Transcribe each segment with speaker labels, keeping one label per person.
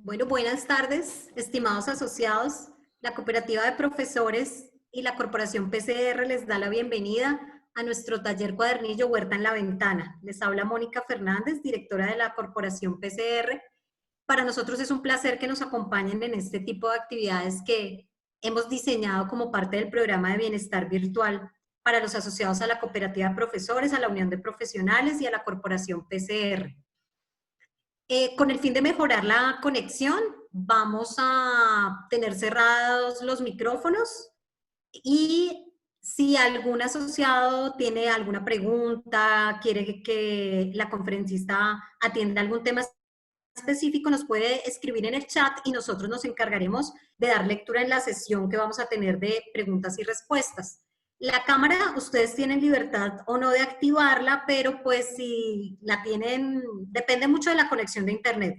Speaker 1: Bueno, buenas tardes, estimados asociados. La Cooperativa de Profesores y la Corporación PCR les da la bienvenida a nuestro taller cuadernillo Huerta en la Ventana. Les habla Mónica Fernández, directora de la Corporación PCR. Para nosotros es un placer que nos acompañen en este tipo de actividades que hemos diseñado como parte del programa de bienestar virtual para los asociados a la Cooperativa de Profesores, a la Unión de Profesionales y a la Corporación PCR. Con el fin de mejorar la conexión, vamos a tener cerrados los micrófonos y si algún asociado tiene alguna pregunta, quiere que la conferencista atienda algún tema específico, nos puede escribir en el chat y nosotros nos encargaremos de dar lectura en la sesión que vamos a tener de preguntas y respuestas. La cámara, ustedes tienen libertad o no de activarla, pero pues si la tienen, depende mucho de la conexión de internet.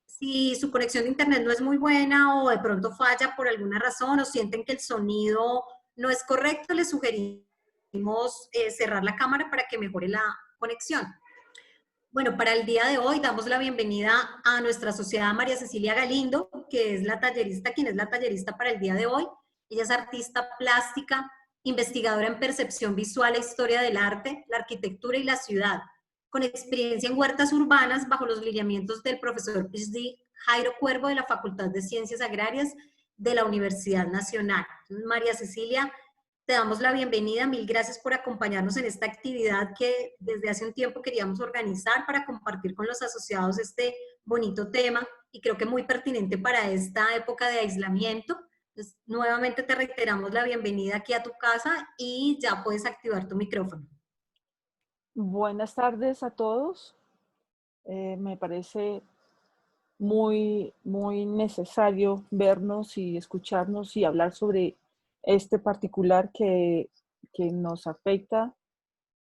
Speaker 1: Si su conexión de internet no es muy buena o de pronto falla por alguna razón o sienten que el sonido no es correcto, les sugerimos cerrar la cámara para que mejore la conexión. Bueno, para el día de hoy damos la bienvenida a nuestra asociada María Cecilia Galindo, que es la tallerista, quien es la tallerista para el día de hoy. Ella es artista plástica, investigadora en percepción visual e historia del arte, la arquitectura y la ciudad, con experiencia en huertas urbanas bajo los lineamientos del profesor PhD Jairo Cuervo de la Facultad de Ciencias Agrarias de la Universidad Nacional. María Cecilia, te damos la bienvenida, mil gracias por acompañarnos en esta actividad que desde hace un tiempo queríamos organizar para compartir con los asociados este bonito tema y creo que muy pertinente para esta época de aislamiento. Entonces, nuevamente te reiteramos la bienvenida aquí a tu casa y ya puedes activar tu micrófono.
Speaker 2: Buenas tardes a todos. Me parece muy necesario vernos y escucharnos y hablar sobre este particular que nos afecta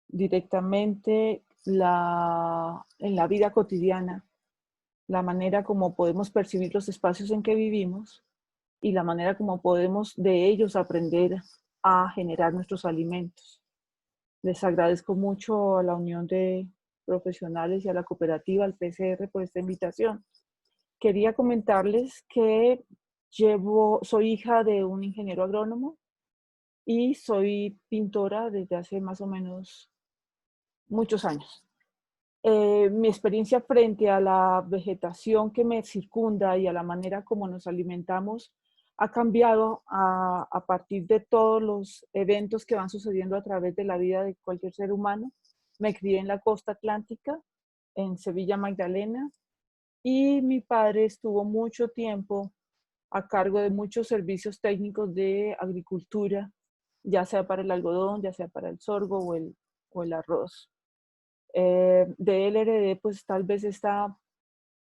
Speaker 2: directamente en la vida cotidiana, la manera como podemos percibir los espacios en que vivimos y la manera como podemos de ellos aprender a generar nuestros alimentos. Les agradezco mucho a la Unión de Profesionales y a la cooperativa, al PCR, por esta invitación. Quería comentarles que soy hija de un ingeniero agrónomo y soy pintora desde hace más o menos muchos años. Mi experiencia frente a la vegetación que me circunda y a la manera como nos alimentamos ha cambiado a partir de todos los eventos que van sucediendo a través de la vida de cualquier ser humano. Me crié en la costa atlántica, en Sevilla Magdalena, y mi padre estuvo mucho tiempo a cargo de muchos servicios técnicos de agricultura, ya sea para el algodón, ya sea para el sorgo o el arroz. De él heredé pues tal vez esta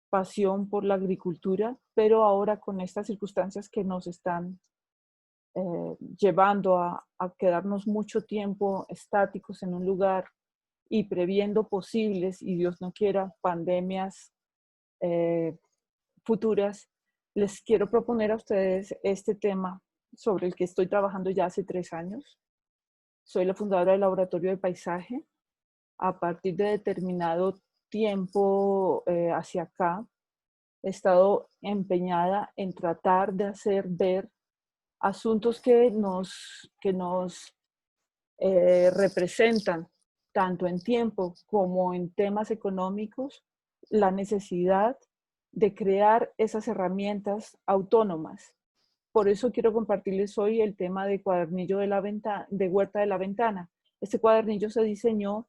Speaker 2: pasión por la agricultura, pero ahora con estas circunstancias que nos están llevando a quedarnos mucho tiempo estáticos en un lugar y previendo posibles, y Dios no quiera, pandemias eh, futuras, les quiero proponer a ustedes este tema sobre el que estoy trabajando ya hace 3 años. Soy la fundadora del Laboratorio de Paisaje. A partir de determinado tiempo hacia acá, he estado empeñada en tratar de hacer ver asuntos que nos representan, tanto en tiempo como en temas económicos, la necesidad de crear esas herramientas autónomas. Por eso quiero compartirles hoy el tema de cuadernillo de Huerta de la Ventana. Este cuadernillo se diseñó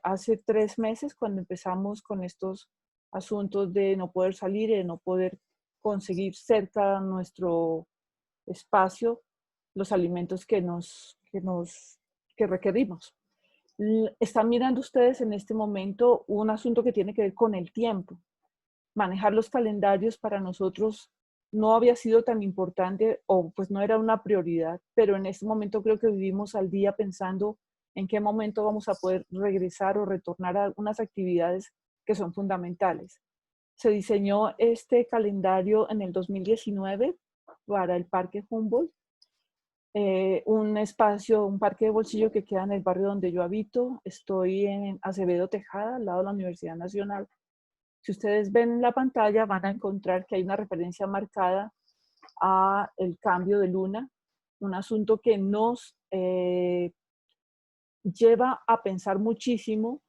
Speaker 2: hace 3 meses, cuando empezamos con estos asuntos de no poder salir, de no poder conseguir cerca de nuestro espacio los alimentos que requerimos. Están mirando ustedes en este momento un asunto que tiene que ver con el tiempo. Manejar los calendarios para nosotros no había sido tan importante, o pues no era una prioridad, pero en este momento creo que vivimos al día pensando en qué momento vamos a poder regresar o retornar a algunas actividades que son fundamentales. Se diseñó este calendario en el 2019 para el Parque Humboldt, un parque de bolsillo que queda en el barrio donde yo habito. Estoy en Acevedo Tejada, al lado de la Universidad Nacional. Si ustedes ven en la pantalla, van a encontrar que hay una referencia marcada a el cambio de luna, un asunto que nos lleva a pensar muchísimo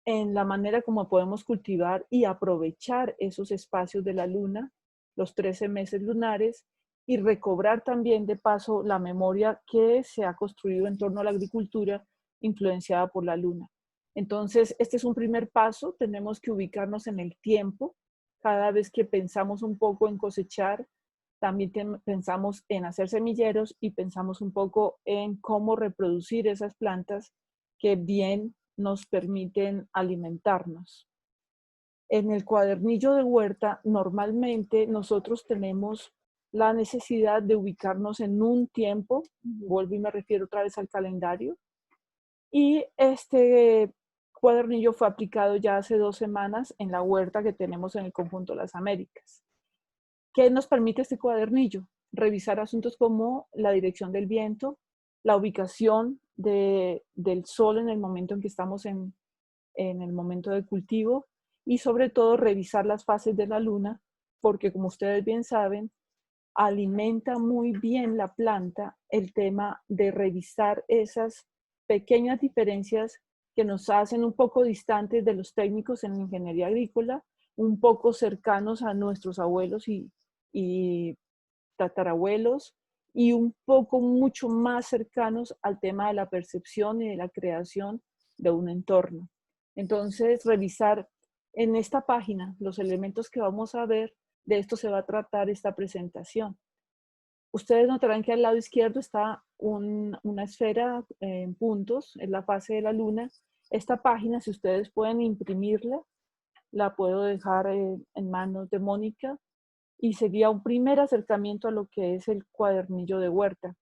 Speaker 2: en la manera como podemos cultivar y aprovechar esos espacios de la luna, los 13 meses lunares, y recobrar también de paso la memoria que se ha construido en torno a la agricultura influenciada por la luna. Entonces, este es un primer paso, tenemos que ubicarnos en el tiempo. Cada vez que pensamos un poco en cosechar, también pensamos en hacer semilleros y pensamos un poco en cómo reproducir esas plantas que bien nos permiten alimentarnos. En el cuadernillo de huerta, normalmente nosotros tenemos la necesidad de ubicarnos en un tiempo, vuelvo y me refiero otra vez al calendario, y este cuadernillo fue aplicado ya hace 2 semanas en la huerta que tenemos en el conjunto de las Américas. ¿Qué nos permite este cuadernillo? Revisar asuntos como la dirección del viento, la ubicación del sol en el momento en que estamos en el momento de cultivo y sobre todo revisar las fases de la luna, porque como ustedes bien saben, alimenta muy bien la planta el tema de revisar esas pequeñas diferencias que nos hacen un poco distantes de los técnicos en ingeniería agrícola, un poco cercanos a nuestros abuelos y tatarabuelos y un poco mucho más cercanos al tema de la percepción y de la creación de un entorno. Entonces, revisar en esta página los elementos que vamos a ver, de esto se va a tratar esta presentación. Ustedes notarán que al lado izquierdo está una esfera en puntos, es la fase de la luna. Esta página, si ustedes pueden imprimirla, la puedo dejar en manos de Mónica y sería un primer acercamiento a lo que es el cuadernillo de huerta.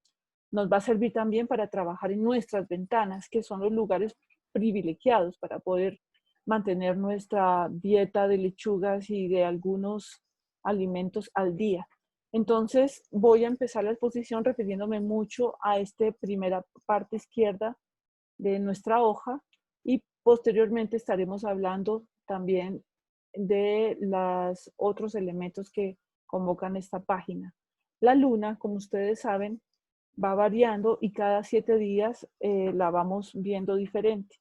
Speaker 2: Nos va a servir también para trabajar en nuestras ventanas, que son los lugares privilegiados para poder mantener nuestra dieta de lechugas y de algunos alimentos al día. Entonces voy a empezar la exposición refiriéndome mucho a esta primera parte izquierda de nuestra hoja y posteriormente estaremos hablando también de los otros elementos que convocan esta página. La luna, como ustedes saben, va variando y cada 7 días la vamos viendo diferente.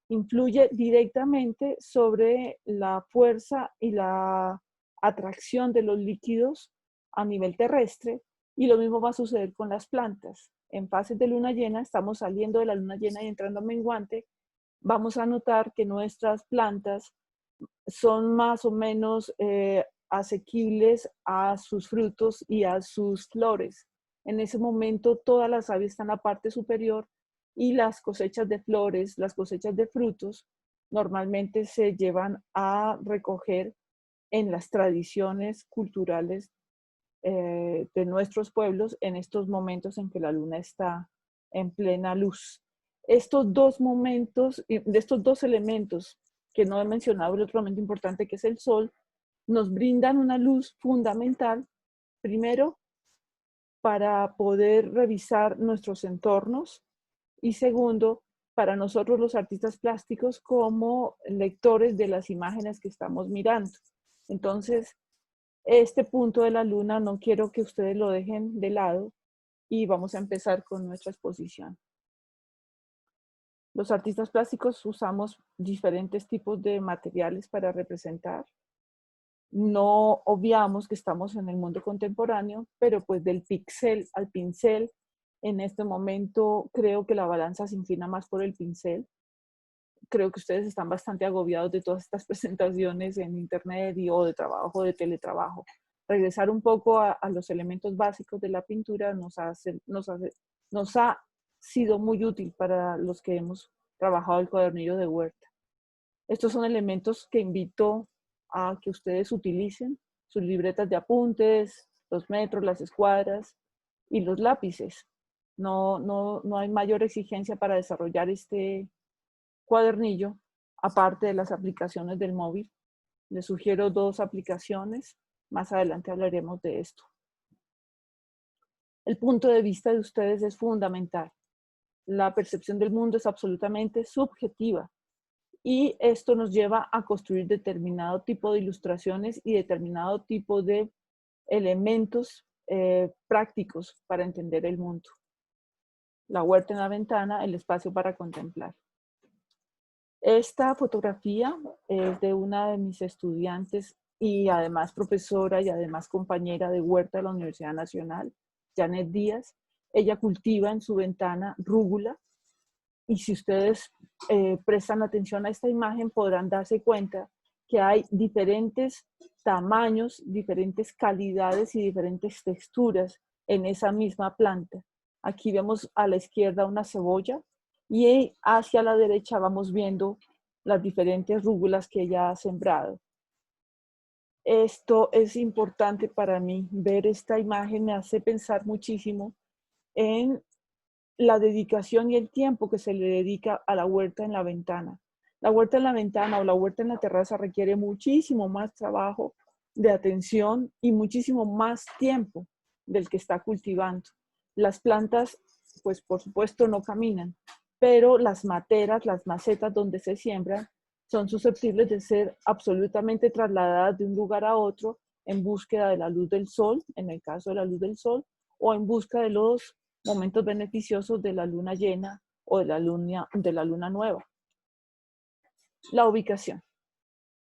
Speaker 2: Influye directamente sobre la fuerza y la atracción de los líquidos a nivel terrestre y lo mismo va a suceder con las plantas. En fases de luna llena, estamos saliendo de la luna llena y entrando a menguante, vamos a notar que nuestras plantas son más o menos asequibles a sus frutos y a sus flores. En ese momento todas las aves están en la parte superior y las cosechas de flores, las cosechas de frutos, normalmente se llevan a recoger en las tradiciones culturales de nuestros pueblos en estos momentos en que la luna está en plena luz. Estos dos momentos, de estos dos elementos que no he mencionado, el otro elemento importante que es el sol, nos brindan una luz fundamental, primero, para poder revisar nuestros entornos y segundo, para nosotros los artistas plásticos como lectores de las imágenes que estamos mirando. Entonces, este punto de la luna no quiero que ustedes lo dejen de lado y vamos a empezar con nuestra exposición. Los artistas plásticos usamos diferentes tipos de materiales para representar. No obviamos que estamos en el mundo contemporáneo, pero pues del píxel al pincel, en este momento creo que la balanza se inclina más por el pincel. Creo que ustedes están bastante agobiados de todas estas presentaciones en internet o de trabajo, de teletrabajo. Regresar un poco a los elementos básicos de la pintura nos ha sido muy útil para los que hemos trabajado el cuadernillo de huerta. Estos son elementos que invito a que ustedes utilicen, sus libretas de apuntes, los metros, las escuadras y los lápices. No hay mayor exigencia para desarrollar este cuadernillo, aparte de las aplicaciones del móvil. Les sugiero 2 aplicaciones. Más adelante hablaremos de esto. El punto de vista de ustedes es fundamental. La percepción del mundo es absolutamente subjetiva y esto nos lleva a construir determinado tipo de ilustraciones y determinado tipo de elementos prácticos para entender el mundo. La huerta en la ventana, el espacio para contemplar. Esta fotografía es de una de mis estudiantes y además profesora y además compañera de huerta de la Universidad Nacional, Janet Díaz. Ella cultiva en su ventana rúgula y si ustedes prestan atención a esta imagen podrán darse cuenta que hay diferentes tamaños, diferentes calidades y diferentes texturas en esa misma planta. Aquí vemos a la izquierda una cebolla y hacia la derecha vamos viendo las diferentes rúgulas que ella ha sembrado. Esto es importante para mí. Ver esta imagen me hace pensar muchísimo en la dedicación y el tiempo que se le dedica a la huerta en la ventana. La huerta en la ventana o la huerta en la terraza requiere muchísimo más trabajo de atención y muchísimo más tiempo del que está cultivando. Las plantas, pues por supuesto no caminan, pero las materas, las macetas donde se siembran, son susceptibles de ser absolutamente trasladadas de un lugar a otro en búsqueda de la luz del sol, en el caso de la luz del sol, o en busca de los momentos beneficiosos de la luna llena o de la luna nueva. La ubicación,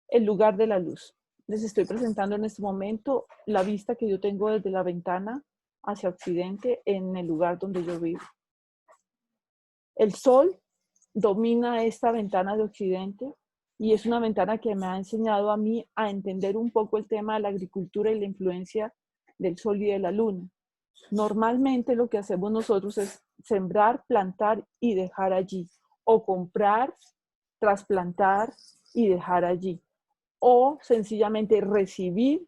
Speaker 2: el lugar de la luz. Les estoy presentando en este momento la vista que yo tengo desde la ventana hacia occidente en el lugar donde yo vivo. El sol domina esta ventana de occidente y es una ventana que me ha enseñado a mí a entender un poco el tema de la agricultura y la influencia del sol y de la luna. Normalmente lo que hacemos nosotros es sembrar, plantar y dejar allí, o comprar, trasplantar y dejar allí, o sencillamente recibir,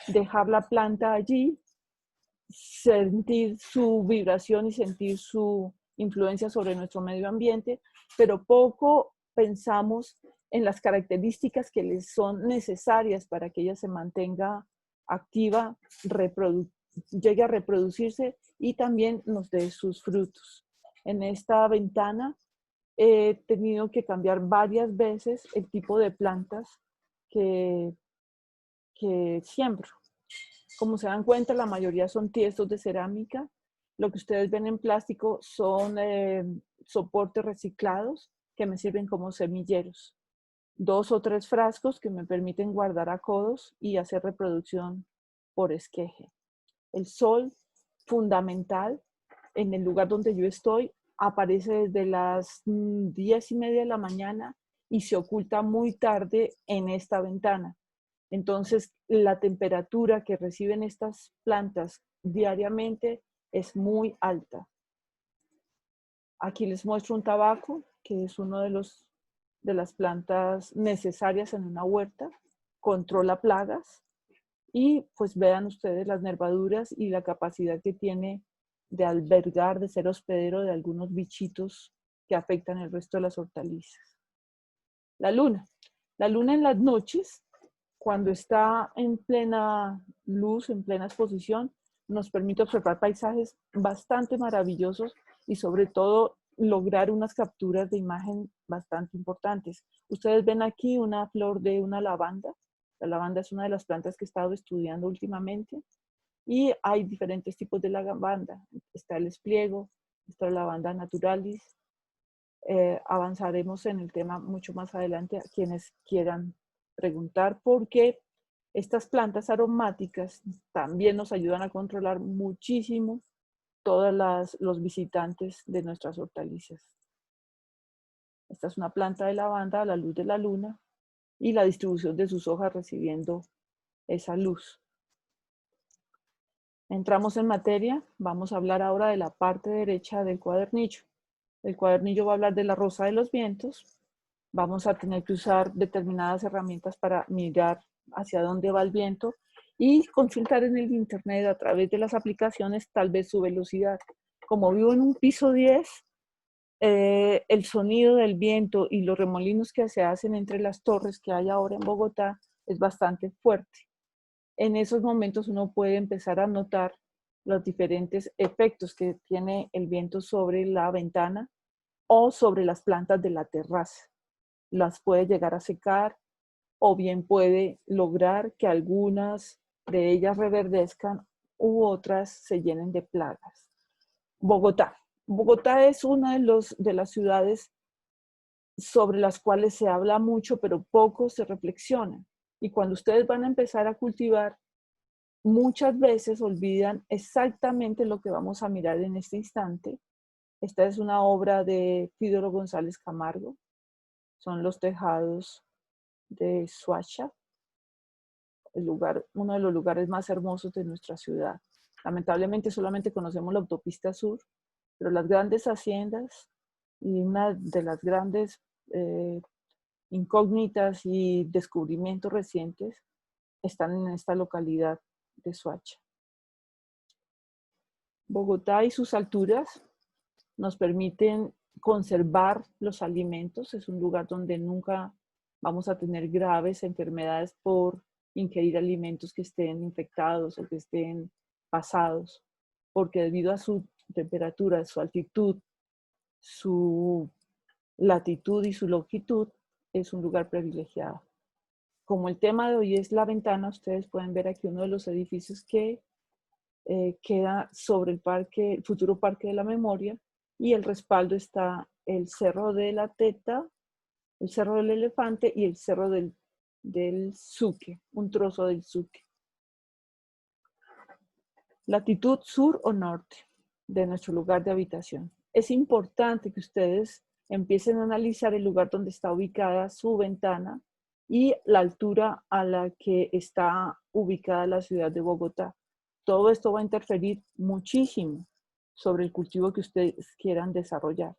Speaker 2: dejar la planta allí, sentir su vibración y sentir su influencia sobre nuestro medio ambiente, pero poco pensamos en las características que les son necesarias para que ella se mantenga activa, llegue a reproducirse y también nos dé sus frutos. En esta ventana he tenido que cambiar varias veces el tipo de plantas que siembro. Como se dan cuenta, la mayoría son tiestos de cerámica. Lo que ustedes ven en plástico son soportes reciclados que me sirven como semilleros. 2 o 3 frascos que me permiten guardar a codos y hacer reproducción por esqueje. El sol, fundamental, en el lugar donde yo estoy, aparece desde las 10:30 de la mañana y se oculta muy tarde en esta ventana. Entonces, la temperatura que reciben estas plantas diariamente es muy alta. Aquí les muestro un tabaco, que es uno de las plantas necesarias en una huerta. Controla plagas y pues vean ustedes las nervaduras y la capacidad que tiene de albergar, de ser hospedero de algunos bichitos que afectan el resto de las hortalizas. La luna. La luna en las noches, cuando está en plena luz, en plena exposición, nos permite observar paisajes bastante maravillosos y sobre todo lograr unas capturas de imagen bastante importantes. Ustedes ven aquí una flor de una lavanda. La lavanda es una de las plantas que he estado estudiando últimamente y hay diferentes tipos de lavanda. Está el espliego, está la lavanda naturalis. Avanzaremos en el tema mucho más adelante a quienes quieran preguntar, porque estas plantas aromáticas también nos ayudan a controlar muchísimo todos los visitantes de nuestras hortalizas. Esta es una planta de lavanda a la luz de la luna y la distribución de sus hojas recibiendo esa luz. Entramos en materia, vamos a hablar ahora de la parte derecha del cuadernillo. El cuadernillo va a hablar de la rosa de los vientos. Vamos a tener que usar determinadas herramientas para mirar hacia dónde va el viento y consultar en el internet a través de las aplicaciones tal vez su velocidad. Como vivo en un piso 10, el sonido del viento y los remolinos que se hacen entre las torres que hay ahora en Bogotá es bastante fuerte. En esos momentos uno puede empezar a notar los diferentes efectos que tiene el viento sobre la ventana o sobre las plantas de la terraza. las puede llegar a secar o bien puede lograr que algunas de ellas reverdezcan u otras se llenen de plagas. Bogotá. Bogotá es una de las ciudades sobre las cuales se habla mucho, pero poco se reflexiona. Y cuando ustedes van a empezar a cultivar, muchas veces olvidan exactamente lo que vamos a mirar en este instante. Esta es una obra de Fídoro González Camargo. Son los tejados de Soacha, uno de los lugares más hermosos de nuestra ciudad. Lamentablemente solamente conocemos la autopista sur, pero las grandes haciendas y una de las grandes incógnitas y descubrimientos recientes están en esta localidad de Soacha. Bogotá y sus alturas nos permiten conservar los alimentos. Es un lugar donde nunca vamos a tener graves enfermedades por ingerir alimentos que estén infectados o que estén pasados, porque debido a su temperatura, su altitud, su latitud y su longitud, es un lugar privilegiado. Como el tema de hoy es la ventana, ustedes pueden ver aquí uno de los edificios que queda sobre el futuro Parque de la Memoria, y el respaldo está el Cerro de la Teta, el Cerro del Elefante y el Cerro del Suque, un trozo del Suque. Latitud sur o norte de nuestro lugar de habitación. Es importante que ustedes empiecen a analizar el lugar donde está ubicada su ventana y la altura a la que está ubicada la ciudad de Bogotá. Todo esto va a interferir muchísimo sobre el cultivo que ustedes quieran desarrollar.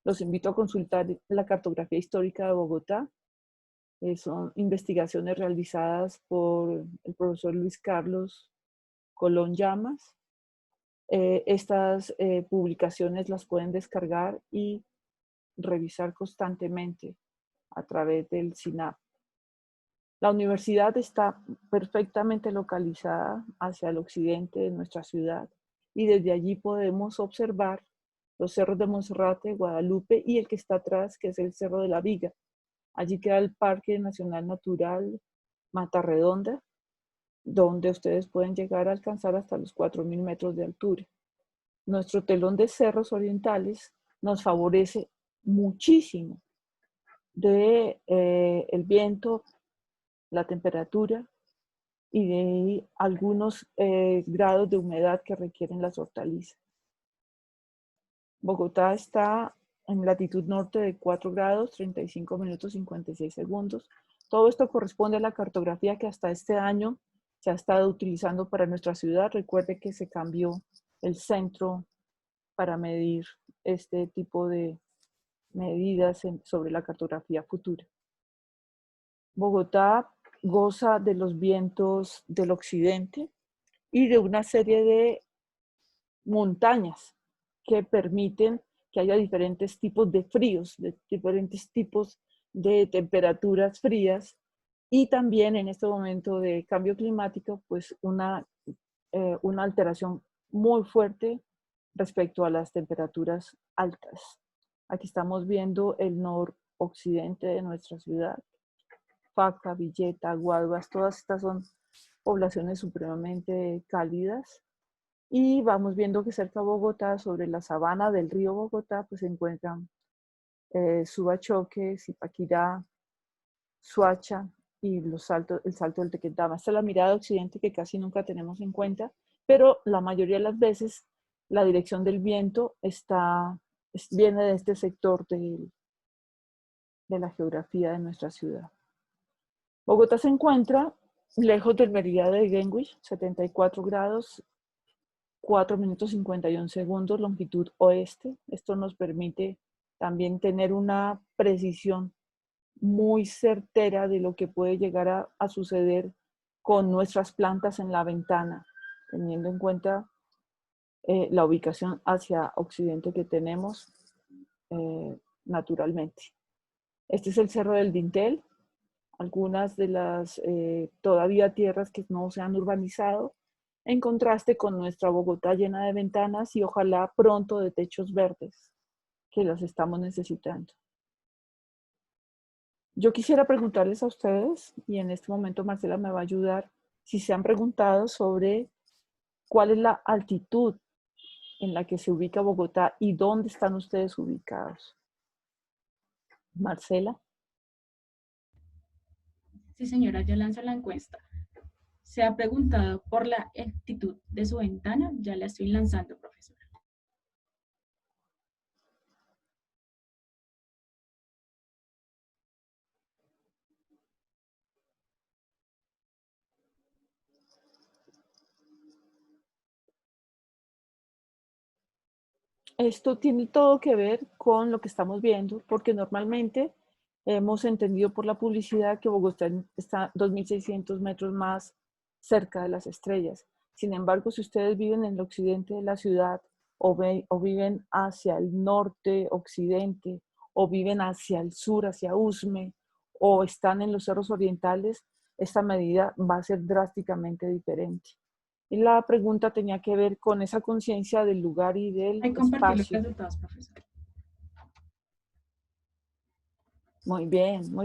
Speaker 2: Los invito a consultar la cartografía histórica de Bogotá. Son investigaciones realizadas por el profesor Luis Carlos Colón Llamas. Estas publicaciones las pueden descargar y revisar constantemente a través del SINAP. La universidad está perfectamente localizada hacia el occidente de nuestra ciudad y desde allí podemos observar los cerros de Monserrate, Guadalupe y el que está atrás, que es el Cerro de la Viga. Allí queda el Parque Nacional Natural Mata Redonda, donde ustedes pueden llegar a alcanzar hasta los 4.000 metros de altura. Nuestro telón de cerros orientales nos favorece muchísimo de el viento, la temperatura y de algunos grados de humedad que requieren las hortalizas. Bogotá está en latitud norte de 4 grados, 35 minutos, 56 segundos. Todo esto corresponde a la cartografía que hasta este año se ha estado utilizando para nuestra ciudad. Recuerde que se cambió el centro para medir este tipo de medidas sobre la cartografía futura. Bogotá goza de los vientos del occidente y de una serie de montañas que permiten que haya diferentes tipos de fríos, de diferentes tipos de temperaturas frías, y también en este momento de cambio climático, pues una alteración muy fuerte respecto a las temperaturas altas. Aquí estamos viendo el noroccidente de nuestra ciudad. Faca, Villeta, Guaduas, todas estas son poblaciones supremamente cálidas. Y vamos viendo que cerca de Bogotá, sobre la sabana del río Bogotá, pues se encuentran Subachoque, Zipaquirá, Suacha y el Salto del Tequendama. Esta es la mirada de occidente que casi nunca tenemos en cuenta, pero la mayoría de las veces la dirección del viento viene de este sector de la geografía de nuestra ciudad. Bogotá se encuentra lejos del meridiano de Greenwich, 74 grados, 4 minutos 51 segundos, longitud oeste. Esto nos permite también tener una precisión muy certera de lo que puede llegar a suceder con nuestras plantas en la ventana, teniendo en cuenta la ubicación hacia occidente que tenemos naturalmente. Este es el Cerro del Dintel, algunas de las todavía tierras que no se han urbanizado, en contraste con nuestra Bogotá llena de ventanas y ojalá pronto de techos verdes, que los estamos necesitando. Yo quisiera preguntarles a ustedes, y en este momento Marcela me va a ayudar, si se han preguntado sobre cuál es la altitud en la que se ubica Bogotá y dónde están ustedes ubicados. Marcela.
Speaker 3: Sí, señora, yo lanzo la encuesta. ¿Se ha preguntado por la altitud de su ventana? Ya la estoy lanzando, profesora.
Speaker 2: Esto tiene todo que ver con lo que estamos viendo, porque normalmente hemos entendido por la publicidad que Bogotá está 2.600 metros más cerca de las estrellas. Sin embargo, si ustedes viven en el occidente de la ciudad o viven hacia el norte, occidente, o viven hacia el sur, hacia Usme, o están en los cerros orientales, esta medida va a ser drásticamente diferente. Y la pregunta tenía que ver con esa conciencia del lugar y del
Speaker 3: Hay que compartir los
Speaker 2: espacio.
Speaker 3: resultados, profesora.
Speaker 2: Muy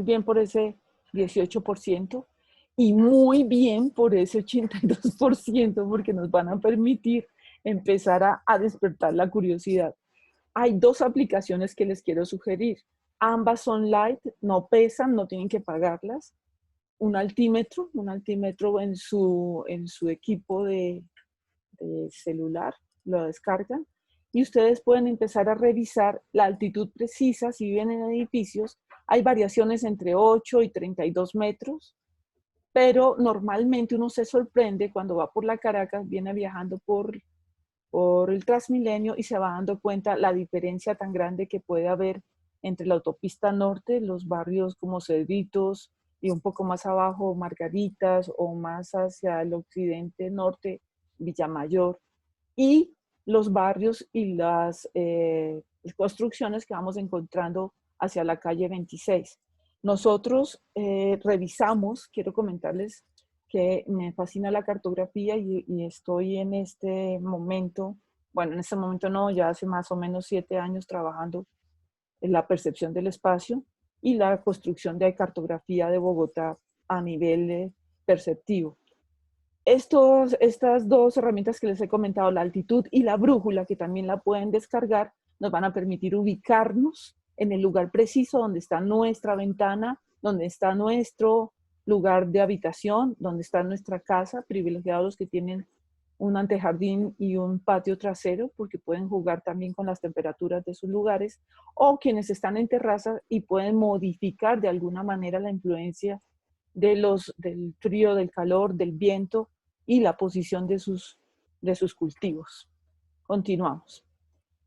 Speaker 2: bien por ese 18% y muy bien por ese 82%, porque nos van a permitir empezar a despertar la curiosidad. Hay dos aplicaciones que les quiero sugerir. Ambas son light, no pesan, no tienen que pagarlas. Un altímetro en su equipo de celular, lo descargan y ustedes pueden empezar a revisar la altitud precisa. Si viven en edificios, hay variaciones entre 8 y 32 metros, pero normalmente uno se sorprende cuando va por la Caracas, viene viajando por el Transmilenio y se va dando cuenta la diferencia tan grande que puede haber entre la autopista norte, los barrios como Cedritos y un poco más abajo Margaritas o más hacia el occidente norte, Villamayor, y los barrios y las construcciones que vamos encontrando hacia la calle 26. Nosotros revisamos, quiero comentarles que me fascina la cartografía y estoy en este momento, bueno, en este momento no, ya hace más o menos 7 años trabajando en la percepción del espacio y la construcción de cartografía de Bogotá a nivel perceptivo. Estas dos herramientas que les he comentado, la altitud y la brújula, que también la pueden descargar, nos van a permitir ubicarnos en el lugar preciso donde está nuestra ventana, donde está nuestro lugar de habitación, donde está nuestra casa, privilegiados los que tienen un antejardín y un patio trasero, porque pueden jugar también con las temperaturas de sus lugares, o quienes están en terraza y pueden modificar de alguna manera la influencia del frío, del calor, del viento y la posición de sus cultivos. Continuamos.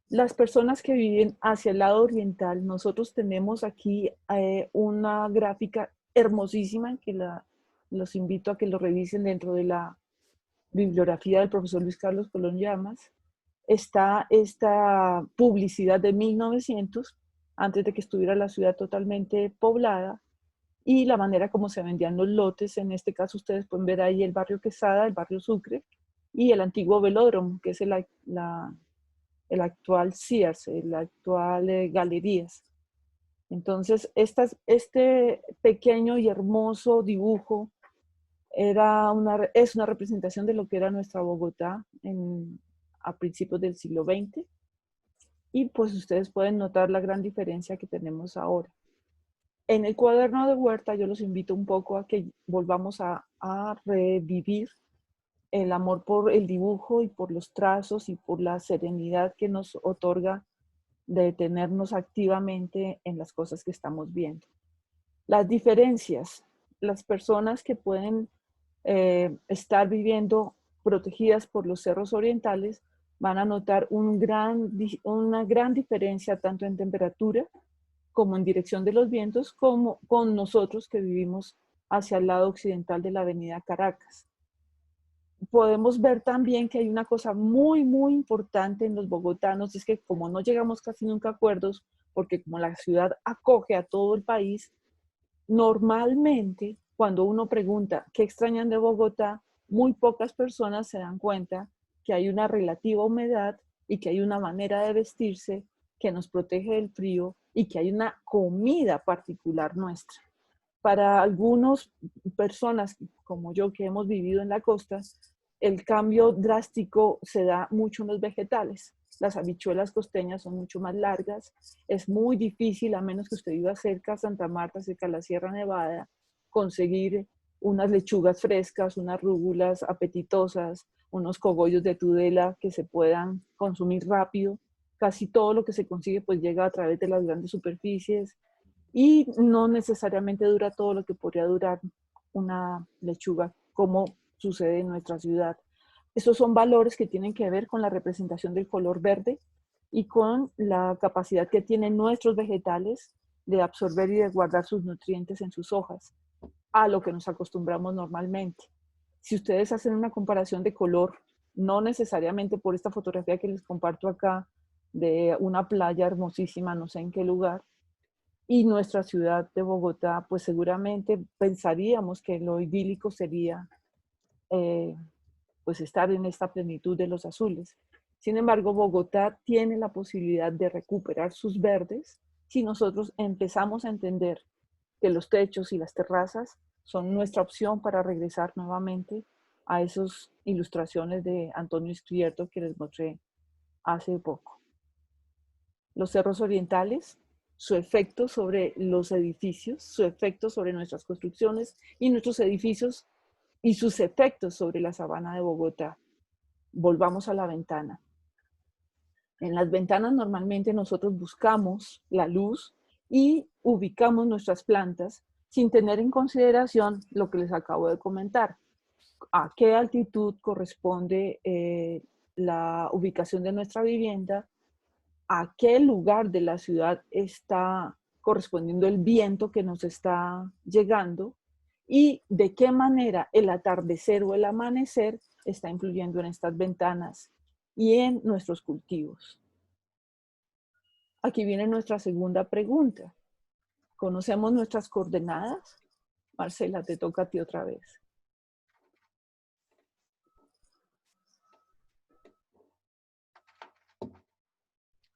Speaker 2: Las personas que viven hacia el lado oriental, nosotros tenemos aquí una gráfica hermosísima que los invito a que lo revisen dentro de la bibliografía del profesor Luis Carlos Colón Llamas. Está esta publicidad de 1900, antes de que estuviera la ciudad totalmente poblada, y la manera como se vendían los lotes. En este caso ustedes pueden ver ahí el barrio Quesada, el barrio Sucre y el antiguo velódromo, que es el actual Sears, el actual Galerías. Entonces, este pequeño y hermoso dibujo es una representación de lo que era nuestra Bogotá a principios del siglo XX. Y pues ustedes pueden notar la gran diferencia que tenemos ahora. En el cuaderno de Huerta yo los invito un poco a que volvamos a revivir el amor por el dibujo y por los trazos y por la serenidad que nos otorga de detenernos activamente en las cosas que estamos viendo. Las diferencias, las personas que pueden estar viviendo protegidas por los cerros orientales van a notar una gran diferencia tanto en temperatura como en dirección de los vientos, como con nosotros que vivimos hacia el lado occidental de la avenida Caracas. Podemos ver también que hay una cosa muy, muy importante en los bogotanos, es que como no llegamos casi nunca a acuerdos, porque como la ciudad acoge a todo el país, normalmente cuando uno pregunta qué extrañan de Bogotá, muy pocas personas se dan cuenta que hay una relativa humedad y que hay una manera de vestirse que nos protege del frío y que hay una comida particular nuestra. Para algunas personas como yo que hemos vivido en la costa, el cambio drástico se da mucho en los vegetales. Las habichuelas costeñas son mucho más largas. Es muy difícil, a menos que usted viva cerca a Santa Marta, cerca a la Sierra Nevada, conseguir unas lechugas frescas, unas rúgulas apetitosas, unos cogollos de Tudela que se puedan consumir rápido. Casi todo lo que se consigue pues llega a través de las grandes superficies y no necesariamente dura todo lo que podría durar una lechuga, como sucede en nuestra ciudad. Estos son valores que tienen que ver con la representación del color verde y con la capacidad que tienen nuestros vegetales de absorber y de guardar sus nutrientes en sus hojas, a lo que nos acostumbramos normalmente. Si ustedes hacen una comparación de color, no necesariamente por esta fotografía que les comparto acá, de una playa hermosísima, no sé en qué lugar, y nuestra ciudad de Bogotá, pues seguramente pensaríamos que lo idílico sería pues estar en esta plenitud de los azules. Sin embargo, Bogotá tiene la posibilidad de recuperar sus verdes si nosotros empezamos a entender que los techos y las terrazas son nuestra opción para regresar nuevamente a esas ilustraciones de Antonio Scrierto que les mostré hace poco. Los cerros orientales, su efecto sobre los edificios, su efecto sobre nuestras construcciones y nuestros edificios y sus efectos sobre la sabana de Bogotá. Volvamos a la ventana. En las ventanas normalmente nosotros buscamos la luz y ubicamos nuestras plantas sin tener en consideración lo que les acabo de comentar. A qué altitud corresponde la ubicación de nuestra vivienda, a qué lugar de la ciudad está correspondiendo el viento que nos está llegando y de qué manera el atardecer o el amanecer está influyendo en estas ventanas y en nuestros cultivos. Aquí viene nuestra segunda pregunta. ¿Conocemos nuestras coordenadas? Marcela, te toca a ti otra vez.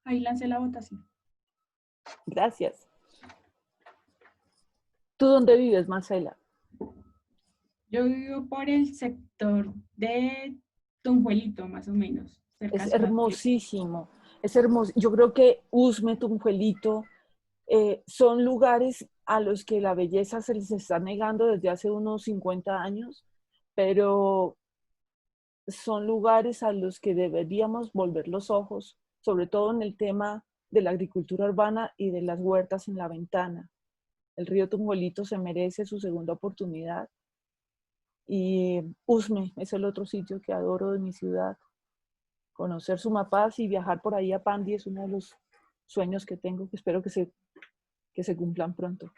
Speaker 3: Ahí lancé la votación.
Speaker 2: Gracias. ¿Tú dónde vives, Marcela?
Speaker 3: Yo vivo por el sector de Tunjuelito, más o menos. Cerca
Speaker 2: Es
Speaker 3: de Ciudad Bolívar.
Speaker 2: hermosísimo, es hermoso. Yo creo que Usme, Tunjuelito, son lugares a los que la belleza se les está negando desde hace unos 50 años, pero son lugares a los que deberíamos volver los ojos, sobre todo en el tema de la agricultura urbana y de las huertas en la ventana. El río Tunjuelito se merece su segunda oportunidad y Usme es el otro sitio que adoro de mi ciudad. Conocer Sumapaz y viajar por ahí a Pandi es uno de los sueños que tengo, que espero que se cumplan pronto.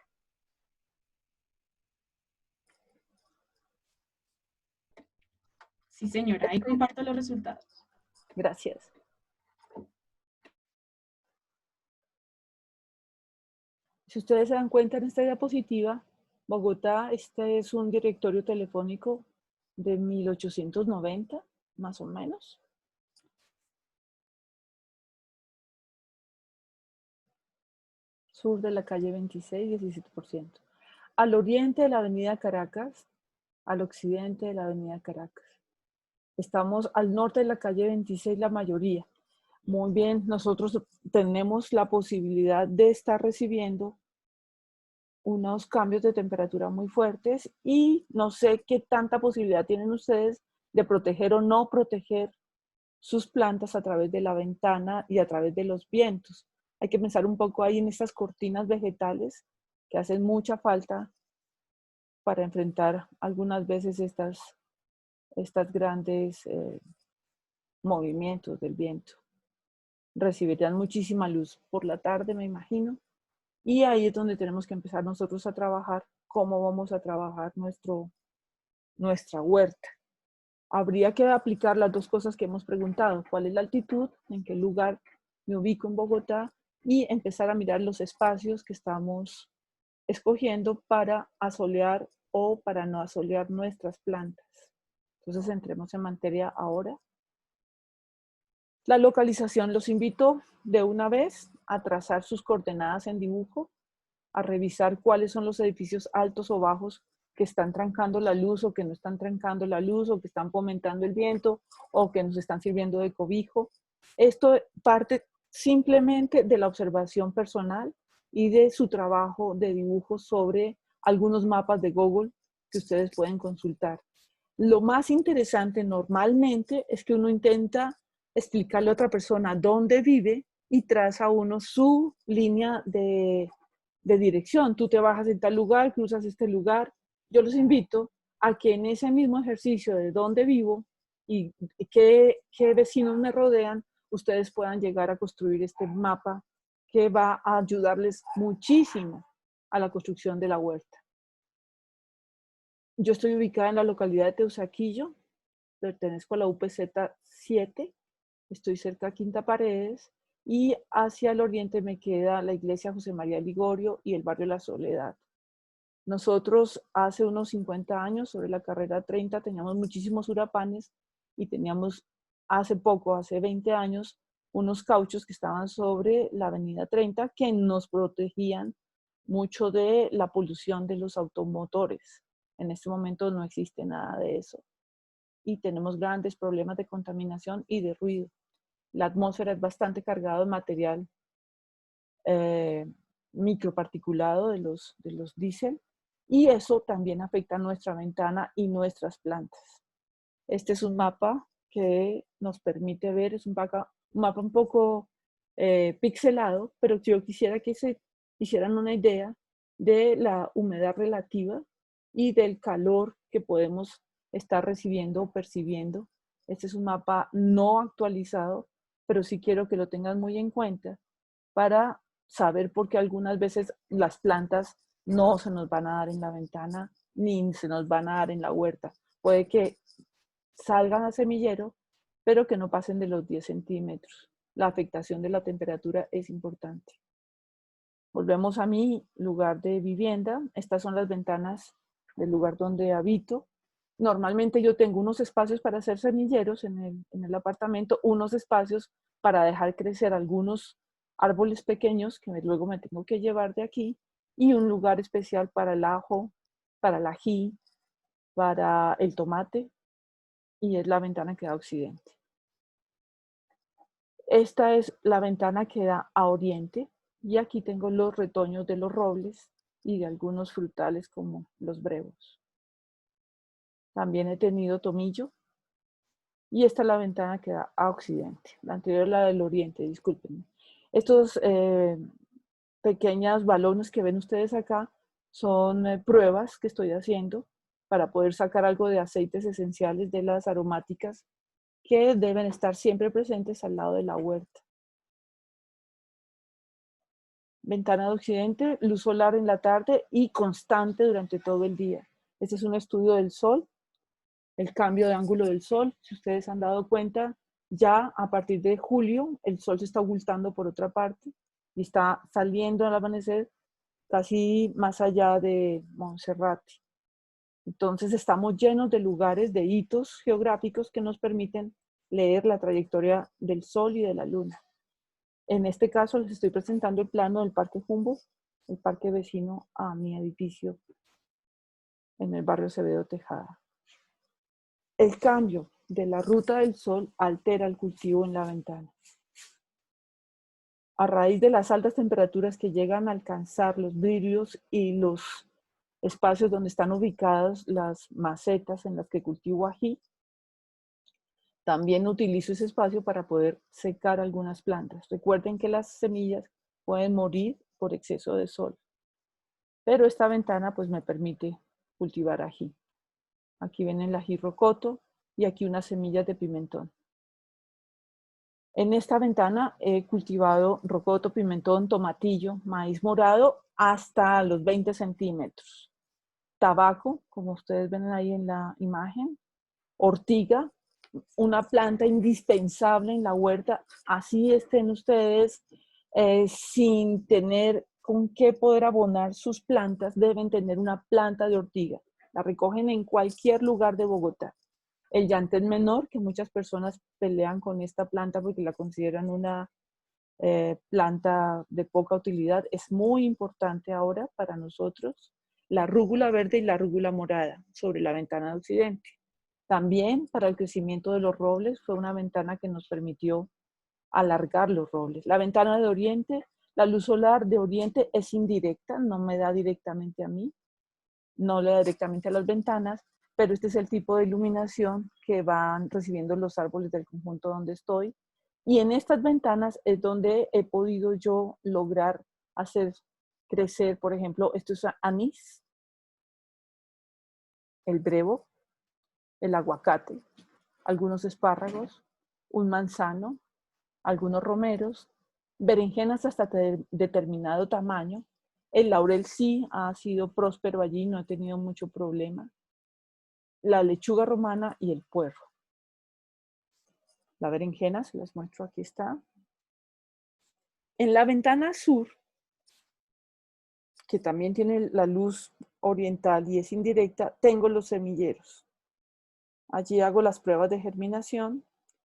Speaker 3: Sí, señora, ahí comparto los resultados.
Speaker 2: Gracias. Si ustedes se dan cuenta en esta diapositiva, Bogotá, este es un directorio telefónico de 1890, más o menos. Sur de la calle 26, 17%. Al oriente de la avenida Caracas, al occidente de la avenida Caracas. Estamos al norte de la calle 26, la mayoría. Muy bien, nosotros tenemos la posibilidad de estar recibiendo unos cambios de temperatura muy fuertes y no sé qué tanta posibilidad tienen ustedes de proteger o no proteger sus plantas a través de la ventana y a través de los vientos. Hay que pensar un poco ahí en estas cortinas vegetales que hacen mucha falta para enfrentar algunas veces estas grandes movimientos del viento. Recibirán muchísima luz por la tarde, me imagino, y ahí es donde tenemos que empezar nosotros a trabajar cómo vamos a trabajar nuestra huerta. Habría que aplicar las dos cosas que hemos preguntado. ¿Cuál es la altitud? ¿En qué lugar me ubico en Bogotá? Y empezar a mirar los espacios que estamos escogiendo para asolear o para no asolear nuestras plantas. Entonces entremos en materia ahora. La localización, los invito de una vez a trazar sus coordenadas en dibujo. a revisar cuáles son los edificios altos o bajos que están trancando la luz o que no están trancando la luz o que están fomentando el viento o que nos están sirviendo de cobijo. Esto parte simplemente de la observación personal y de su trabajo de dibujo sobre algunos mapas de Google que ustedes pueden consultar. Lo más interesante normalmente es que uno intenta explicarle a otra persona dónde vive y traza uno su línea de dirección. Tú te bajas en tal lugar, cruzas este lugar. Yo los invito a que en ese mismo ejercicio de dónde vivo y qué vecinos me rodean, ustedes puedan llegar a construir este mapa que va a ayudarles muchísimo a la construcción de la huerta. Yo estoy ubicada en la localidad de Teusaquillo, pertenezco a la UPZ 7, estoy cerca de Quinta Paredes y hacia el oriente me queda la iglesia José María Ligorio y el barrio La Soledad. Nosotros hace unos 50 años, sobre la carrera 30, teníamos muchísimos huracanes y teníamos hace poco, hace 20 años, unos cauchos que estaban sobre la avenida 30 que nos protegían mucho de la polución de los automotores. En este momento no existe nada de eso y tenemos grandes problemas de contaminación y de ruido. La atmósfera es bastante cargada de material microparticulado de los diésel y eso también afecta a nuestra ventana y nuestras plantas. Este es un mapa que nos permite ver, es un mapa un poco pixelado, pero yo quisiera que se hicieran una idea de la humedad relativa y del calor que podemos estar recibiendo o percibiendo. Este es un mapa no actualizado, pero sí quiero que lo tengan muy en cuenta para saber por qué algunas veces las plantas no se nos van a dar en la ventana ni se nos van a dar en la huerta. Puede que salgan a semillero, pero que no pasen de los 10 centímetros. La afectación de la temperatura es importante. Volvemos a mi lugar de vivienda. Estas son las ventanas del lugar donde habito. Normalmente yo tengo unos espacios para hacer semilleros en el apartamento, unos espacios para dejar crecer algunos árboles pequeños que luego me tengo que llevar de aquí y un lugar especial para el ajo, para el ají, para el tomate y es la ventana que da a occidente. Esta es la ventana que da a oriente y aquí tengo los retoños de los robles y de algunos frutales como los brevos. También he tenido tomillo y esta es la ventana que da a occidente. La anterior es la del oriente, discúlpenme. Estos pequeños balones que ven ustedes acá son pruebas que estoy haciendo para poder sacar algo de aceites esenciales de las aromáticas que deben estar siempre presentes al lado de la huerta. Ventana de occidente, luz solar en la tarde y constante durante todo el día. Este es un estudio del sol, el cambio de ángulo del sol. Si ustedes han dado cuenta, ya a partir de julio el sol se está ocultando por otra parte y está saliendo al amanecer casi más allá de Monserrate. Entonces estamos llenos de lugares, de hitos geográficos que nos permiten leer la trayectoria del sol y de la luna. En este caso les estoy presentando el plano del Parque Humboldt, el parque vecino a mi edificio en el barrio Acevedo Tejada. El cambio de la ruta del sol altera el cultivo en la ventana. A raíz de las altas temperaturas que llegan a alcanzar los vidrios y los espacios donde están ubicadas las macetas en las que cultivo ají, también utilizo ese espacio para poder secar algunas plantas. Recuerden que las semillas pueden morir por exceso de sol, pero esta ventana pues me permite cultivar ají. Aquí ven el ají rocoto y aquí unas semillas de pimentón. En esta ventana he cultivado rocoto, pimentón, tomatillo, maíz morado hasta los 20 centímetros. Tabaco, como ustedes ven ahí en la imagen. Ortiga, una planta indispensable en la huerta. Así estén ustedes sin tener con qué poder abonar sus plantas, deben tener una planta de ortiga. La recogen en cualquier lugar de Bogotá. El llantén menor, que muchas personas pelean con esta planta porque la consideran una planta de poca utilidad. Es muy importante ahora para nosotros la rúgula verde y la rúgula morada sobre la ventana de occidente. También para el crecimiento de los robles fue una ventana que nos permitió alargar los robles. La ventana de oriente, la luz solar de oriente es indirecta, no me da directamente a mí, no le da directamente a las ventanas, pero este es el tipo de iluminación que van recibiendo los árboles del conjunto donde estoy. Y en estas ventanas es donde he podido yo lograr hacer crecer, por ejemplo, esto es anís, el brevo, el aguacate, algunos espárragos, un manzano, algunos romeros, berenjenas hasta determinado tamaño. El laurel sí ha sido próspero allí, no he tenido mucho problema. La lechuga romana y el puerro. La berenjena, se las muestro, aquí está. En la ventana sur, que también tiene la luz oriental y es indirecta, tengo los semilleros. Allí hago las pruebas de germinación.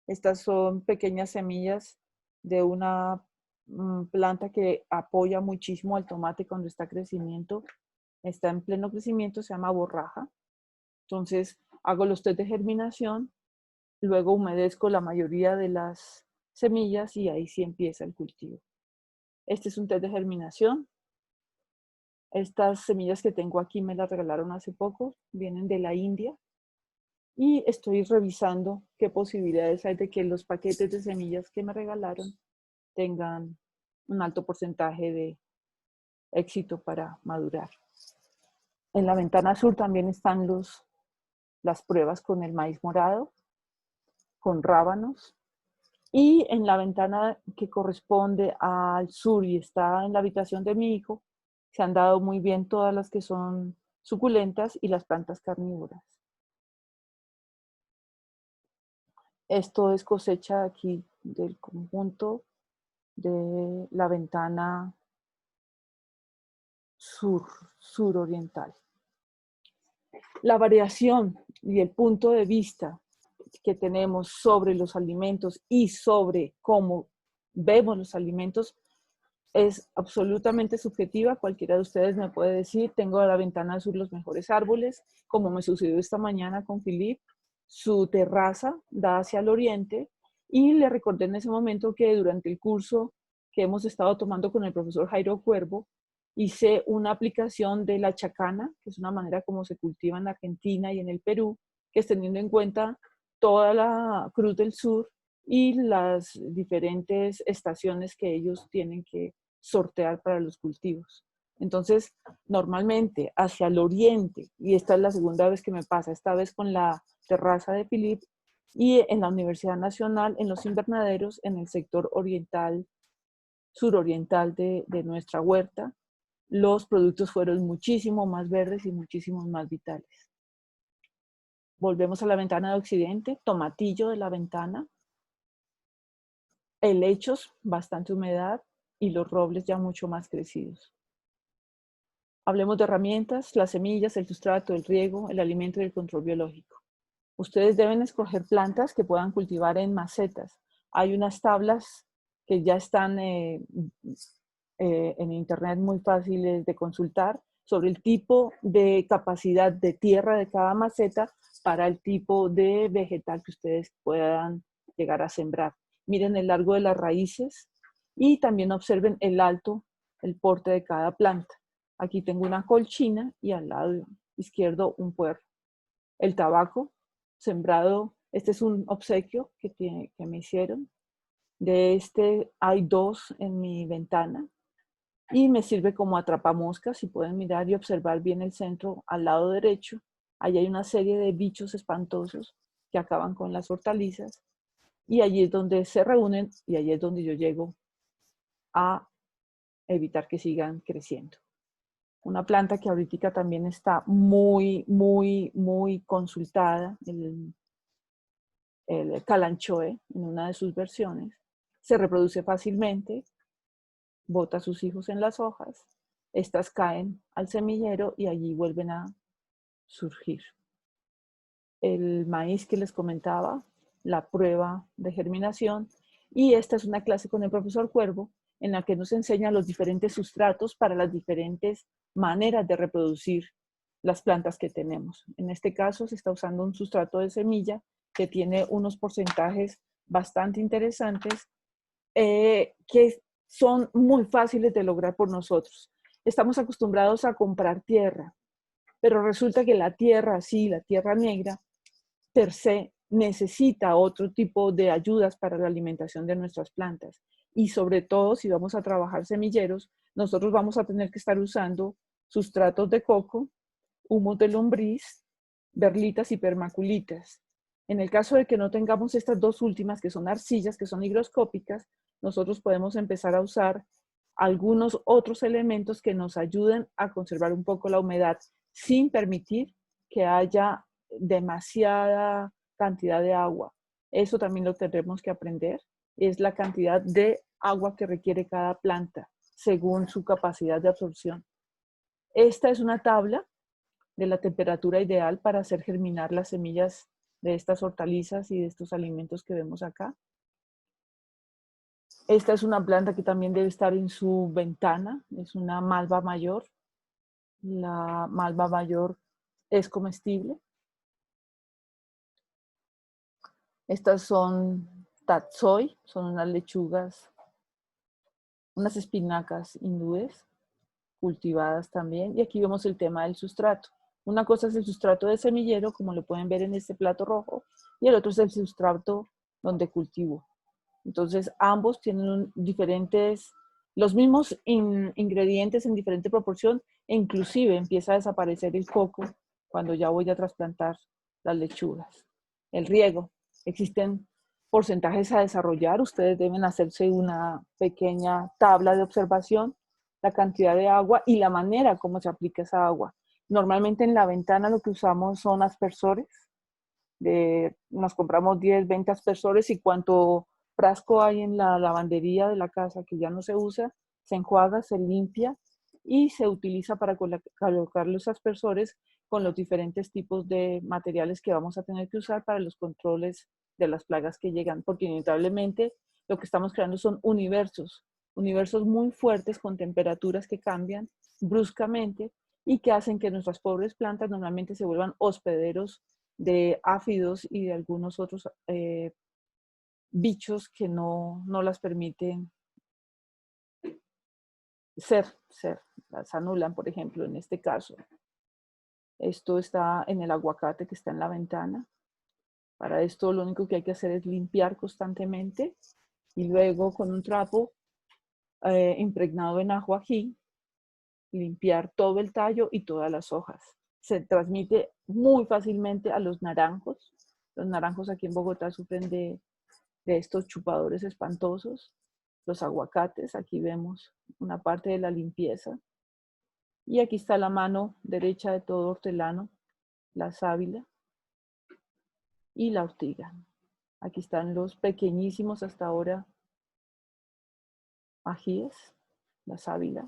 Speaker 2: Estas son pequeñas semillas de una planta que apoya muchísimo al tomate cuando está en pleno crecimiento, se llama borraja. Entonces hago los test de germinación, luego humedezco la mayoría de las semillas y ahí sí empieza el cultivo. Este es un test de germinación. Estas semillas que tengo aquí me las regalaron hace poco, vienen de la India. Y estoy revisando qué posibilidades hay de que los paquetes de semillas que me regalaron tengan un alto porcentaje de éxito para madurar. En la ventana sur también están las pruebas con el maíz morado, con rábanos. Y en la ventana que corresponde al sur y está en la habitación de mi hijo, se han dado muy bien todas las que son suculentas y las plantas carnívoras. Esto es cosecha aquí del conjunto de la ventana suroriental. La variación y el punto de vista que tenemos sobre los alimentos y sobre cómo vemos los alimentos es absolutamente subjetiva. Cualquiera de ustedes me puede decir, tengo a la ventana sur los mejores árboles, como me sucedió esta mañana con Philippe. Su terraza da hacia el oriente y le recordé en ese momento que durante el curso que hemos estado tomando con el profesor Jairo Cuervo, hice una aplicación de la chacana, que es una manera como se cultiva en Argentina y en el Perú, que es teniendo en cuenta toda la Cruz del Sur y las diferentes estaciones que ellos tienen que sortear para los cultivos. Entonces, normalmente hacia el oriente, y esta es la segunda vez que me pasa, esta vez con la terraza de Philippe, y en la Universidad Nacional, en los invernaderos, en el sector oriental, suroriental de nuestra huerta, los productos fueron muchísimo más verdes y muchísimo más vitales. Volvemos a la ventana de occidente, tomatillo de la ventana, helechos, bastante humedad y los robles ya mucho más crecidos. Hablemos de herramientas, las semillas, el sustrato, el riego, el alimento y el control biológico. Ustedes deben escoger plantas que puedan cultivar en macetas. Hay unas tablas que ya están en internet muy fáciles de consultar sobre el tipo de capacidad de tierra de cada maceta para el tipo de vegetal que ustedes puedan llegar a sembrar. Miren el largo de las raíces y también observen el alto, el porte de cada planta. Aquí tengo una colchina y al lado izquierdo un puerro. El tabaco sembrado, este es un obsequio que me hicieron. De este hay 2 en mi ventana y me sirve como atrapamoscas. Si pueden mirar y observar bien el centro al lado derecho, allí hay una serie de bichos espantosos que acaban con las hortalizas y allí es donde se reúnen y allí es donde yo llego a evitar que sigan creciendo. Una planta que ahorita también está muy consultada, el calanchoe, en una de sus versiones. Se reproduce fácilmente, bota a sus hijos en las hojas, estas caen al semillero y allí vuelven a surgir. El maíz que les comentaba, la prueba de germinación, Y esta es una clase con el profesor Cuervo en la que nos enseña los diferentes sustratos para las diferentes maneras de reproducir las plantas que tenemos. En este caso se está usando un sustrato de semilla que tiene unos porcentajes bastante interesantes que son muy fáciles de lograr por nosotros. Estamos acostumbrados a comprar tierra, pero resulta que la tierra, sí, la tierra negra, per se, necesita otro tipo de ayudas para la alimentación de nuestras plantas. Y sobre todo, si vamos a trabajar semilleros, nosotros vamos a tener que estar usando sustratos de coco, humos de lombriz, berlitas y permaculitas. En el caso de que no tengamos estas dos últimas, que son arcillas, que son higroscópicas, nosotros podemos empezar a usar algunos otros elementos que nos ayuden a conservar un poco la humedad sin permitir que haya demasiada cantidad de agua. Eso también lo tendremos que aprender. Es la cantidad de agua que requiere cada planta según su capacidad de absorción. Esta es una tabla de la temperatura ideal para hacer germinar las semillas de estas hortalizas y de estos alimentos que vemos acá. Esta es una planta que también debe estar en su ventana, es una malva mayor. La malva mayor es comestible. Estas son tatsoi, son unas lechugas, unas espinacas hindúes cultivadas también. Y aquí vemos el tema del sustrato. Una cosa es el sustrato de semillero, como lo pueden ver en este plato rojo, y el otro es el sustrato donde cultivo. Entonces, ambos tienen los mismos ingredientes en diferente proporción, e inclusive empieza a desaparecer el coco cuando ya voy a trasplantar las lechugas. El riego. Existen porcentajes a desarrollar. Ustedes deben hacerse una pequeña tabla de observación, la cantidad de agua y la manera como se aplica esa agua. Normalmente en la ventana lo que usamos son aspersores. Nos compramos 10, 20 aspersores y cuanto frasco hay en la lavandería de la casa que ya no se usa, se enjuaga, se limpia y se utiliza para colocar los aspersores con los diferentes tipos de materiales que vamos a tener que usar para los controles de las plagas que llegan, porque inevitablemente lo que estamos creando son universos muy fuertes con temperaturas que cambian bruscamente y que hacen que nuestras pobres plantas normalmente se vuelvan hospederos de áfidos y de algunos otros bichos que no las permiten ser, las anulan, por ejemplo, en este caso. Esto está en el aguacate que está en la ventana. Para esto lo único que hay que hacer es limpiar constantemente y luego con un trapo impregnado en ajonjolí, limpiar todo el tallo y todas las hojas. Se transmite muy fácilmente a los naranjos. Los naranjos aquí en Bogotá sufren de estos chupadores espantosos. Los aguacates, aquí vemos una parte de la limpieza. Y aquí está la mano derecha de todo hortelano, la sábila y la ortiga. Aquí están los pequeñísimos hasta ahora ajíes, la sábila,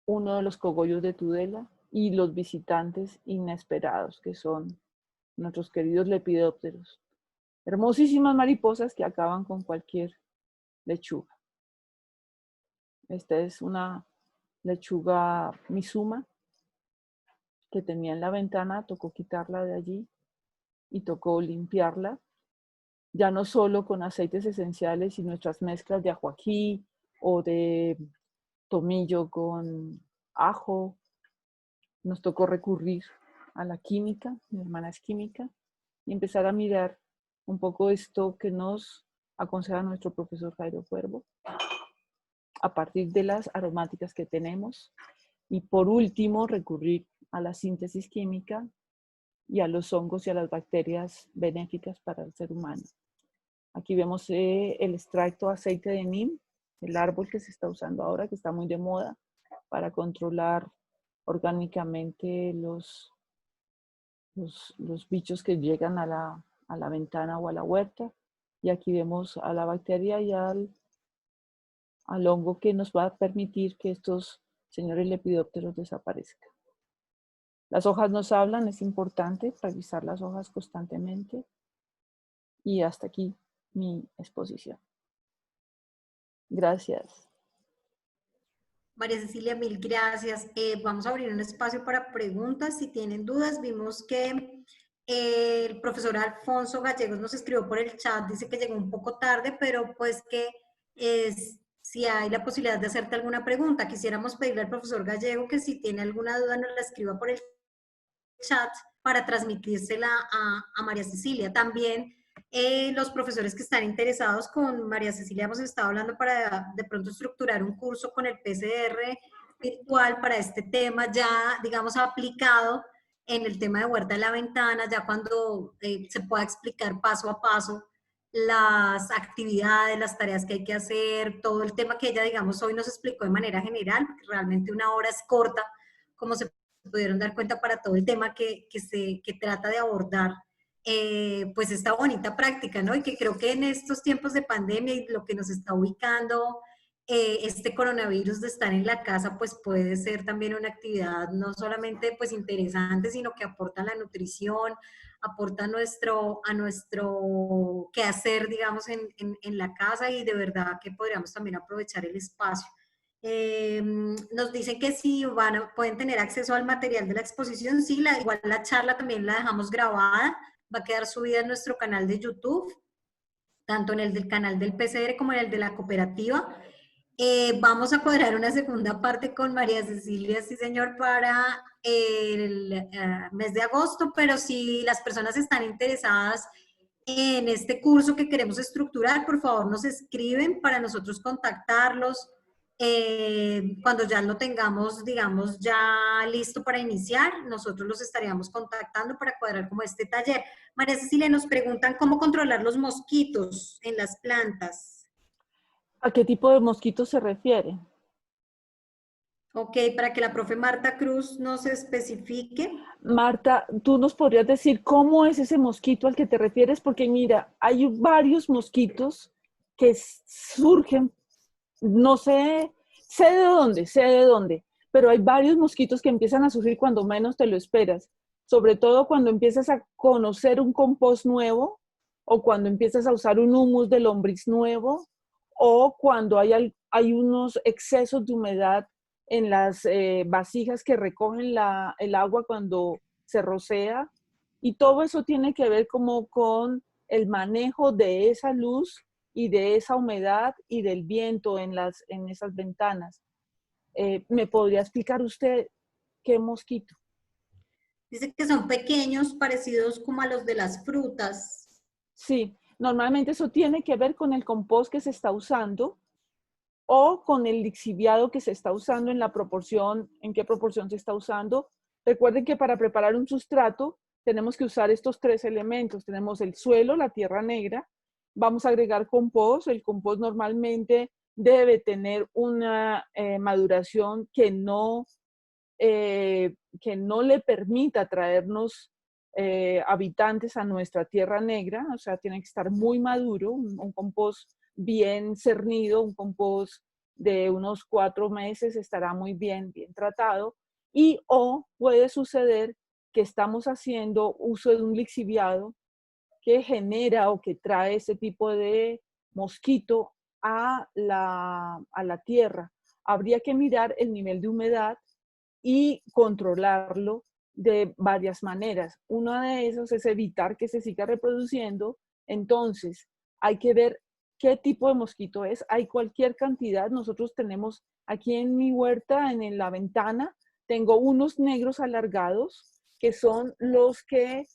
Speaker 2: uno de los cogollos de Tudela y los visitantes inesperados que son nuestros queridos lepidópteros. Hermosísimas mariposas que acaban con cualquier lechuga. Esta es una lechuga Mizuma que tenía en la ventana, tocó quitarla de allí y tocó limpiarla, ya no solo con aceites esenciales y nuestras mezclas de ajonjolí o de tomillo con ajo, nos tocó recurrir a la química, mi hermana es química, y empezar a mirar un poco esto que nos aconseja nuestro profesor Jairo Cuervo, a partir de las aromáticas que tenemos. Y por último, recurrir a la síntesis química y a los hongos y a las bacterias benéficas para el ser humano. Aquí vemos el extracto aceite de neem, el árbol que se está usando ahora, que está muy de moda, para controlar orgánicamente los bichos que llegan a la ventana o a la huerta. Y aquí vemos a la bacteria y al hongo que nos va a permitir que estos señores lepidópteros desaparezcan. Las hojas nos hablan, es importante revisar las hojas constantemente. Y hasta aquí mi exposición. Gracias.
Speaker 1: María Cecilia, mil gracias. Vamos a abrir un espacio para preguntas. Si tienen dudas, vimos que el profesor Alfonso Gallegos nos escribió por el chat, dice que llegó un poco tarde, pero pues que si hay la posibilidad de hacerte alguna pregunta, quisiéramos pedirle al profesor Gallego que si tiene alguna duda nos la escriba por el chat para transmitírsela a María Cecilia. También los profesores que están interesados con María Cecilia hemos estado hablando para de pronto estructurar un curso con el PCR virtual para este tema ya, digamos, aplicado en el tema de Huerta en la Ventana, ya cuando se pueda explicar paso a paso las actividades, las tareas que hay que hacer, todo el tema que ella, digamos, hoy nos explicó de manera general, porque realmente una hora es corta, como se pudieron dar cuenta para todo el tema que trata de abordar, pues esta bonita práctica, ¿no? Y que creo que en estos tiempos de pandemia y lo que nos está ubicando este coronavirus de estar en la casa, pues puede ser también una actividad no solamente pues interesante, sino que aporta a la nutrición, aporta a nuestro quehacer, digamos, en la casa y de verdad que podríamos también aprovechar el espacio. Nos dicen que sí pueden tener acceso al material de la exposición, sí, igual la charla también la dejamos grabada, va a quedar subida en nuestro canal de YouTube, tanto en el del canal del PCR como en el de la cooperativa. Vamos a cuadrar una segunda parte con María Cecilia, sí señor, para el mes de agosto, pero si las personas están interesadas en este curso que queremos estructurar, por favor nos escriben para nosotros contactarlos cuando ya lo tengamos, digamos, ya listo para iniciar. Nosotros los estaríamos contactando para cuadrar como este taller. María Cecilia, nos preguntan cómo controlar los mosquitos en las plantas.
Speaker 2: ¿A qué tipo de mosquitos se refiere?
Speaker 1: Ok, para que la profe Marta Cruz nos especifique.
Speaker 2: Marta, ¿tú nos podrías decir cómo es ese mosquito al que te refieres? Porque mira, hay varios mosquitos que surgen, no sé, sé de dónde, pero hay varios mosquitos que empiezan a surgir cuando menos te lo esperas, sobre todo cuando empiezas a conocer un compost nuevo o cuando empiezas a usar un humus de lombriz nuevo o cuando hay unos excesos de humedad en las vasijas que recogen el agua cuando se rocea, y todo eso tiene que ver como con el manejo de esa luz y de esa humedad y del viento en esas ventanas. ¿Me podría explicar usted qué mosquito?
Speaker 1: Dice que son pequeños, parecidos como a los de las frutas.
Speaker 2: Sí, normalmente eso tiene que ver con el compost que se está usando o con el lixiviado que se está usando en qué proporción se está usando. Recuerden que para preparar un sustrato tenemos que usar estos tres elementos. Tenemos el suelo, la tierra negra, vamos a agregar compost. El compost normalmente debe tener una maduración que no le permita traernos habitantes a nuestra tierra negra, o sea, tiene que estar muy maduro, un compost bien cernido, un compost de unos 4 meses estará muy bien tratado, o puede suceder que estamos haciendo uso de un lixiviado que genera o que trae ese tipo de mosquito a la tierra. Habría que mirar el nivel de humedad y controlarlo de varias maneras. Una de esas es evitar que se siga reproduciendo. Entonces, hay que ver qué tipo de mosquito es. Hay cualquier cantidad. Nosotros tenemos aquí en mi huerta, en la ventana, tengo unos negros alargados que son los que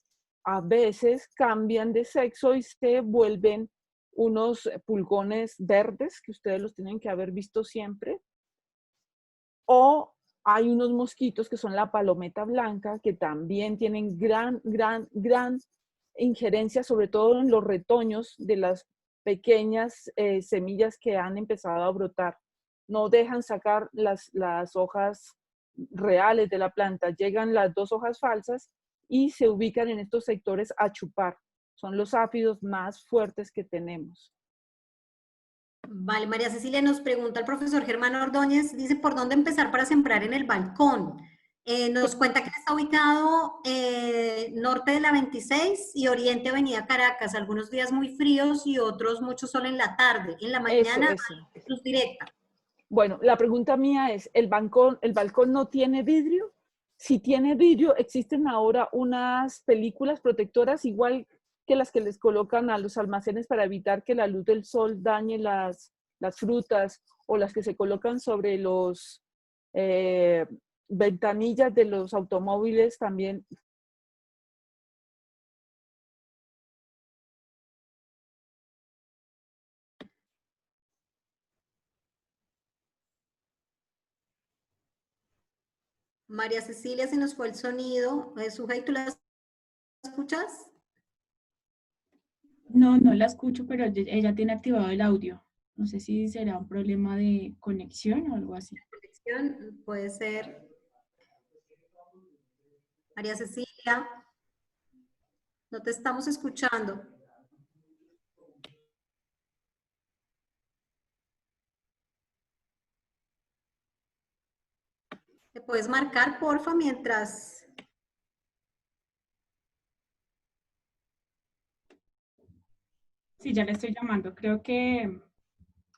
Speaker 2: a veces cambian de sexo y se vuelven unos pulgones verdes, que ustedes los tienen que haber visto siempre. O hay unos mosquitos que son la palometa blanca, que también tienen gran injerencia, sobre todo en los retoños de las pequeñas semillas que han empezado a brotar. No dejan sacar las hojas reales de la planta, llegan las 2 hojas falsas y se ubican en estos sectores a chupar. Son los áfidos más fuertes que tenemos.
Speaker 1: Vale, María Cecilia nos pregunta el profesor Germán Ordóñez, dice, ¿por dónde empezar para sembrar en el balcón? Nos cuenta que está ubicado norte de la 26 y oriente Avenida Caracas, algunos días muy fríos y otros mucho sol en la tarde. En la mañana
Speaker 2: Eso.
Speaker 1: hay luz directa.
Speaker 2: Bueno, la pregunta mía es, el balcón no tiene vidrio? Si tiene vidrio, existen ahora unas películas protectoras igual que las que les colocan a los almacenes para evitar que la luz del sol dañe las frutas, o las que se colocan sobre los ventanillas de los automóviles también.
Speaker 1: María Cecilia, se nos fue el sonido. Sujei, ¿tú la escuchas?
Speaker 3: No, no la escucho, pero ella tiene activado el audio. No sé si será un problema de conexión o algo así.
Speaker 1: Conexión, puede ser. María Cecilia, no te estamos escuchando. ¿Te puedes marcar, porfa, mientras...
Speaker 3: Sí, ya le estoy llamando. Creo que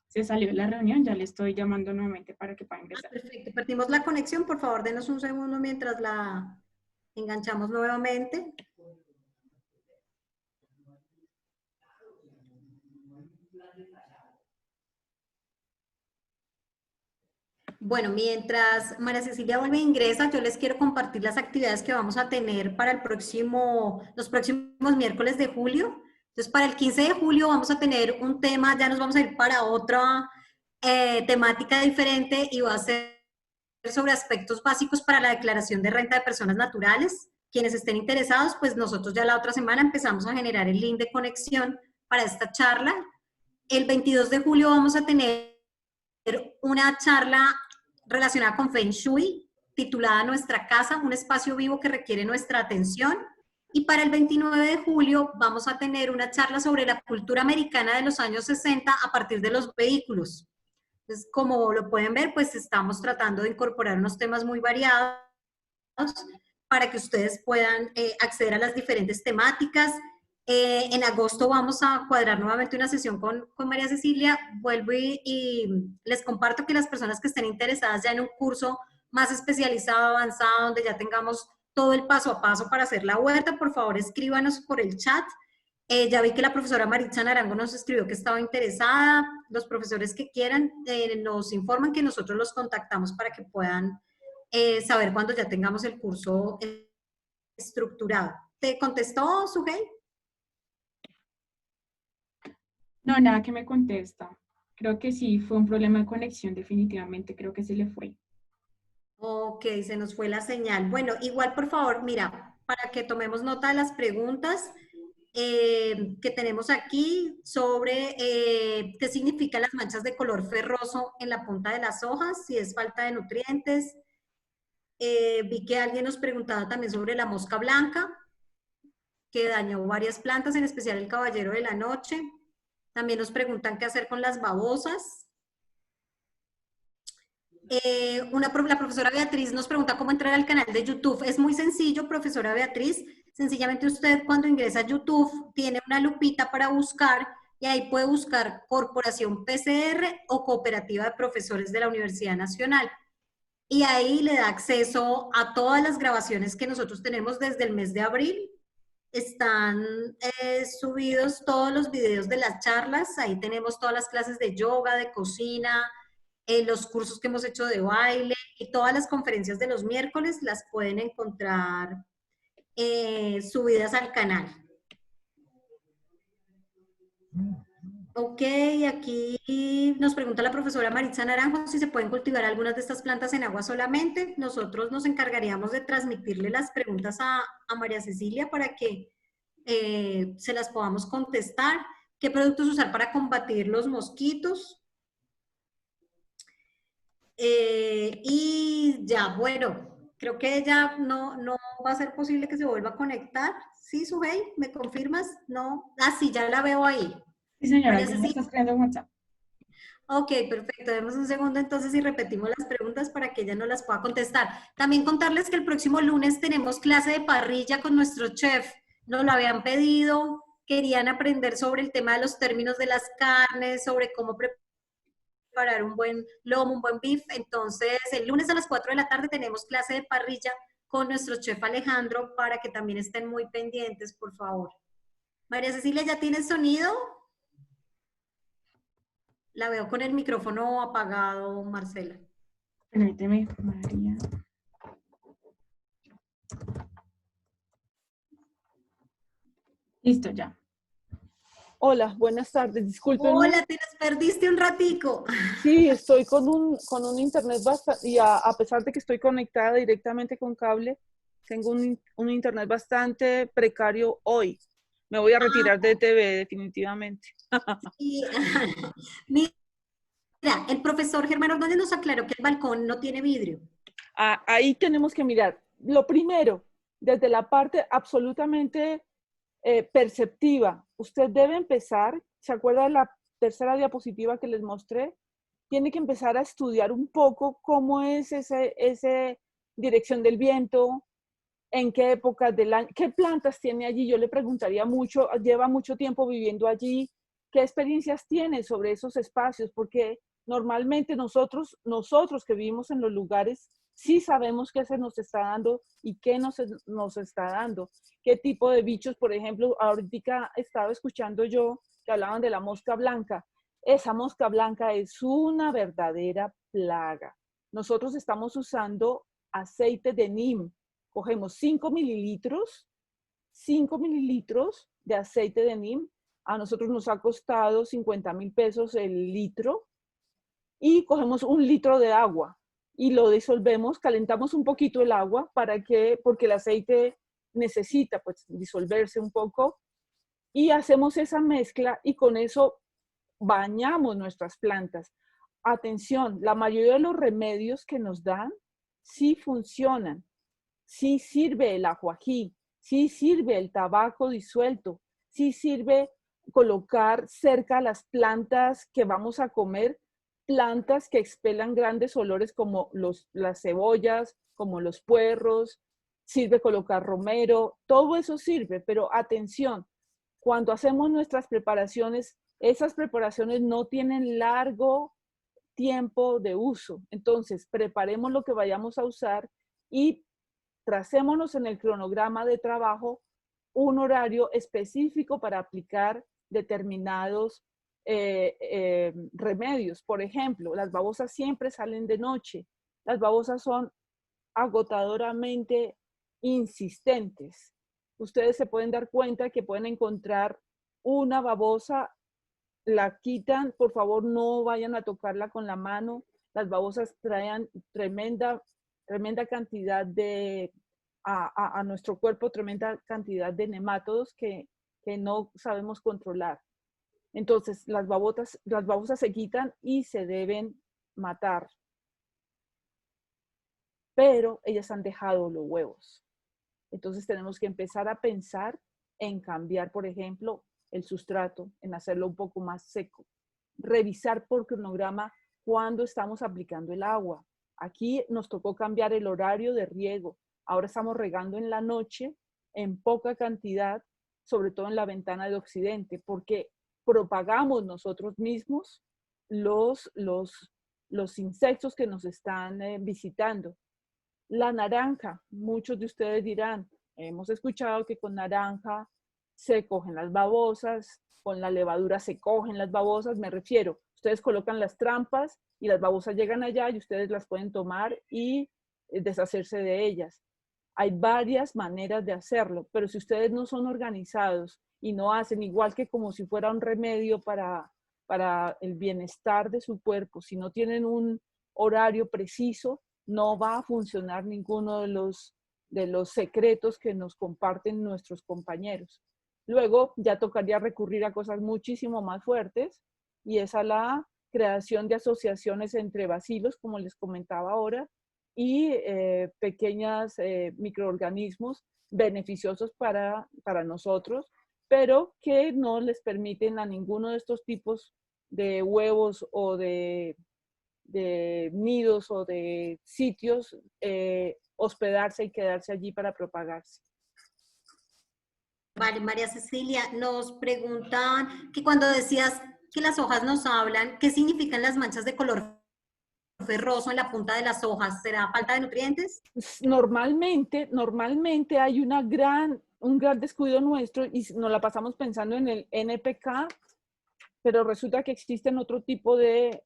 Speaker 3: se salió de la reunión, ya le estoy llamando nuevamente para que pueda ingresar.
Speaker 1: Perfecto, perdimos la conexión. Por favor, denos un segundo mientras la enganchamos nuevamente. Bueno, mientras María Cecilia vuelve e ingresa, yo les quiero compartir las actividades que vamos a tener para los próximos miércoles de julio. Entonces, para el 15 de julio vamos a tener un tema, ya nos vamos a ir para otra temática diferente y va a ser sobre aspectos básicos para la declaración de renta de personas naturales. Quienes estén interesados, pues nosotros ya la otra semana empezamos a generar el link de conexión para esta charla. El 22 de julio vamos a tener una charla relacionada con Feng Shui, titulada Nuestra Casa, un espacio vivo que requiere nuestra atención. Y para el 29 de julio vamos a tener una charla sobre la cultura americana de los años 60 a partir de los vehículos. Entonces, como lo pueden ver, pues estamos tratando de incorporar unos temas muy variados para que ustedes puedan acceder a las diferentes temáticas. En agosto vamos a cuadrar nuevamente una sesión con María Cecilia. Vuelvo y les comparto que las personas que estén interesadas ya en un curso más especializado, avanzado, donde ya tengamos todo el paso a paso para hacer la huerta, por favor escríbanos por el chat. Ya vi que la profesora Maritza Naranjo nos escribió que estaba interesada. Los profesores que quieran nos informan que nosotros los contactamos para que puedan saber cuando ya tengamos el curso estructurado. ¿Te contestó, Sujei?
Speaker 3: No, nada que me contesta. Creo que sí, fue un problema de conexión, definitivamente. Creo que se le fue.
Speaker 1: Ok, se nos fue la señal. Bueno, igual por favor, mira, para que tomemos nota de las preguntas que tenemos aquí sobre qué significan las manchas de color ferroso en la punta de las hojas, si es falta de nutrientes. Vi que alguien nos preguntaba también sobre la mosca blanca, que dañó varias plantas, en especial el caballero de la noche. También nos preguntan qué hacer con las babosas. La profesora Beatriz nos pregunta cómo entrar al canal de YouTube. Es muy sencillo, profesora Beatriz. Sencillamente usted cuando ingresa a YouTube tiene una lupita para buscar y ahí puede buscar Corporación PCR o Cooperativa de Profesores de la Universidad Nacional. Y ahí le da acceso a todas las grabaciones que nosotros tenemos desde el mes de abril. Están subidos todos los videos de las charlas. Ahí tenemos todas las clases de yoga, de cocina, los cursos que hemos hecho de baile y todas las conferencias de los miércoles las pueden encontrar subidas al canal. Ok, aquí nos pregunta la profesora Maritza Naranjo si se pueden cultivar algunas de estas plantas en agua solamente. Nosotros nos encargaríamos de transmitirle las preguntas a María Cecilia para que se las podamos contestar. ¿Qué productos usar para combatir los mosquitos? Y ya, bueno, creo que ya no va a ser posible que se vuelva a conectar. ¿Sí, Sujei? ¿Me confirmas? No. Ah, sí, ya la veo ahí.
Speaker 3: Sí, señora,
Speaker 1: María
Speaker 3: ya me está
Speaker 1: Cecilia.
Speaker 3: escribiendo en WhatsApp.
Speaker 1: Ok, perfecto. Demos un segundo entonces y repetimos las preguntas para que ella no las pueda contestar. También contarles que el próximo lunes tenemos clase de parrilla con nuestro chef. Nos lo habían pedido, querían aprender sobre el tema de los términos de las carnes, sobre cómo preparar un buen lomo, un buen beef. Entonces, el lunes a las 4 de la tarde tenemos clase de parrilla con nuestro chef Alejandro para que también estén muy pendientes, por favor. María Cecilia, ¿ya tienes sonido? La veo con el micrófono apagado, Marcela.
Speaker 3: Permíteme, María. Listo, ya.
Speaker 2: Hola, buenas tardes. Discúlpenme.
Speaker 1: Hola, te nos perdiste un ratico.
Speaker 2: Sí, estoy con un internet bastante, y a pesar de que estoy conectada directamente con cable, tengo un internet bastante precario hoy. Me voy a retirar de TV definitivamente.
Speaker 1: Y, mira, el profesor Germán Ordóñez nos aclaró que el balcón no tiene vidrio.
Speaker 2: Ahí tenemos que mirar. Lo primero, desde la parte absolutamente perceptiva, usted debe empezar, ¿se acuerda de la tercera diapositiva que les mostré? Tiene que empezar a estudiar un poco cómo es ese dirección del viento, en qué épocas del año, qué plantas tiene allí. Yo le preguntaría mucho, lleva mucho tiempo viviendo allí, qué experiencias tiene sobre esos espacios, porque normalmente nosotros que vivimos en los lugares, sí sabemos qué se nos está dando y qué nos está dando, qué tipo de bichos, por ejemplo, ahorita estaba escuchando yo que hablaban de la mosca blanca. Esa mosca blanca es una verdadera plaga. Nosotros estamos usando aceite de neem. Cogemos 5 mililitros de aceite de neem. A nosotros nos ha costado 50,000 pesos el litro. Y cogemos un litro de agua y lo disolvemos, calentamos un poquito el agua porque el aceite necesita pues disolverse un poco, y hacemos esa mezcla y con eso bañamos nuestras plantas. Atención, la mayoría de los remedios que nos dan sí funcionan. Sí sirve el ajonjolí, sí sirve el tabaco disuelto, sí sirve colocar cerca las plantas que vamos a comer, plantas que expelan grandes olores como las cebollas, como los puerros, sirve colocar romero, todo eso sirve, pero atención, cuando hacemos nuestras preparaciones, esas preparaciones no tienen largo tiempo de uso. Entonces, preparemos lo que vayamos a usar y tracémonos en el cronograma de trabajo un horario específico para aplicar determinados remedios. Por ejemplo, las babosas siempre salen de noche. Las babosas son agotadoramente insistentes. Ustedes se pueden dar cuenta que pueden encontrar una babosa, la quitan, por favor no vayan a tocarla con la mano. Las babosas traen tremenda cantidad a nuestro cuerpo, tremenda cantidad de nemátodos que no sabemos controlar. Entonces, las babosas se quitan y se deben matar. Pero ellas han dejado los huevos. Entonces, tenemos que empezar a pensar en cambiar, por ejemplo, el sustrato, en hacerlo un poco más seco. Revisar por cronograma cuándo estamos aplicando el agua. Aquí nos tocó cambiar el horario de riego. Ahora estamos regando en la noche en poca cantidad, sobre todo en la ventana de occidente, porque propagamos nosotros mismos los insectos que nos están visitando. La naranja, muchos de ustedes dirán, hemos escuchado que con naranja se cogen las babosas, con la levadura se cogen las babosas, me refiero, ustedes colocan las trampas y las babosas llegan allá y ustedes las pueden tomar y deshacerse de ellas. Hay varias maneras de hacerlo, pero si ustedes no son organizados y no hacen igual que como si fuera un remedio para el bienestar de su cuerpo, si no tienen un horario preciso, no va a funcionar ninguno de los secretos que nos comparten nuestros compañeros. Luego ya tocaría recurrir a cosas muchísimo más fuertes y es a la creación de asociaciones entre bacilos, como les comentaba ahora, y pequeños microorganismos beneficiosos para nosotros, pero que no les permiten a ninguno de estos tipos de huevos o de nidos o de sitios, hospedarse y quedarse allí para propagarse.
Speaker 1: Vale, María Cecilia, nos preguntan que cuando decías que las hojas nos hablan, ¿qué significan las manchas de color ferroso en la punta de las hojas? ¿Será falta de nutrientes?
Speaker 2: Normalmente hay un gran descuido nuestro y nos la pasamos pensando en el NPK, pero resulta que existen otro tipo de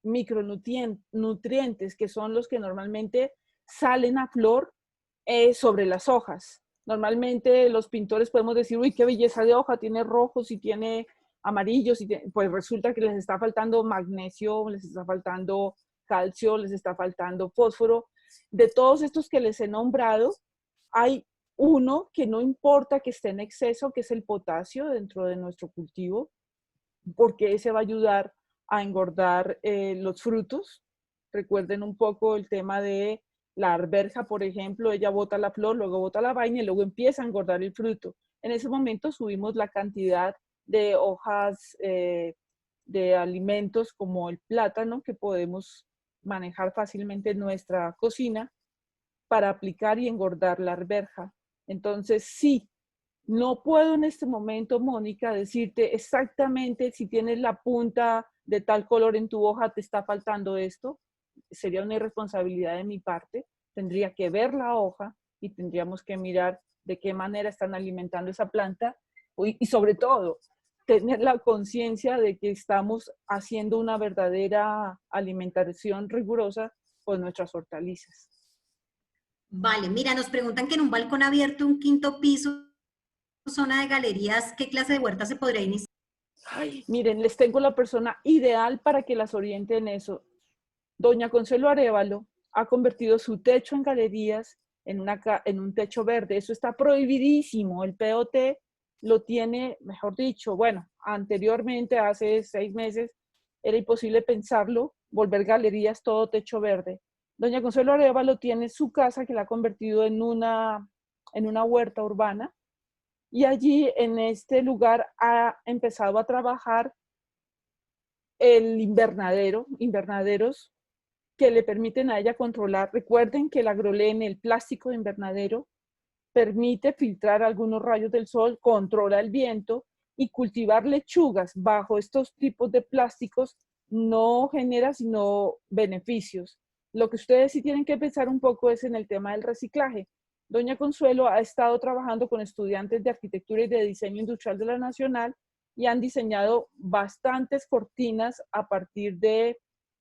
Speaker 2: micronutrientes que son los que normalmente salen a flor sobre las hojas. Normalmente los pintores podemos decir, uy, qué belleza de hoja, tiene rojos y tiene amarillos, pues resulta que les está faltando magnesio, les está faltando calcio, les está faltando fósforo. De todos estos que les he nombrado, hay uno que no importa que esté en exceso, que es el potasio dentro de nuestro cultivo, porque ese va a ayudar a engordar los frutos. Recuerden un poco el tema de la arberja, por ejemplo, ella bota la flor, luego bota la vaina y luego empieza a engordar el fruto. En ese momento subimos la cantidad de hojas de alimentos como el plátano que podemos manejar fácilmente en nuestra cocina para aplicar y engordar la arberja. Entonces, sí, no puedo en este momento, Mónica, decirte exactamente si tienes la punta de tal color en tu hoja, te está faltando esto. Sería una irresponsabilidad de mi parte. Tendría que ver la hoja y tendríamos que mirar de qué manera están alimentando esa planta y sobre todo, tener la conciencia de que estamos haciendo una verdadera alimentación rigurosa con nuestras hortalizas.
Speaker 1: Vale, mira, nos preguntan que en un balcón abierto, un quinto piso, zona de galerías, ¿qué clase de huerta se podría iniciar?
Speaker 2: Ay, miren, les tengo la persona ideal para que las oriente en eso. Doña Consuelo Arévalo ha convertido su techo en galerías en un techo verde. Eso está prohibidísimo. El POT lo tiene, mejor dicho, bueno, anteriormente, hace 6 meses, era imposible pensarlo, volver galerías todo techo verde. Doña Consuelo Arévalo tiene su casa que la ha convertido en una huerta urbana y allí en este lugar ha empezado a trabajar el invernaderos que le permiten a ella controlar. Recuerden que el agrolene, el plástico de invernadero, permite filtrar algunos rayos del sol, controla el viento y cultivar lechugas bajo estos tipos de plásticos no genera sino beneficios. Lo que ustedes sí tienen que pensar un poco es en el tema del reciclaje. Doña Consuelo ha estado trabajando con estudiantes de arquitectura y de diseño industrial de la Nacional y han diseñado bastantes cortinas a partir de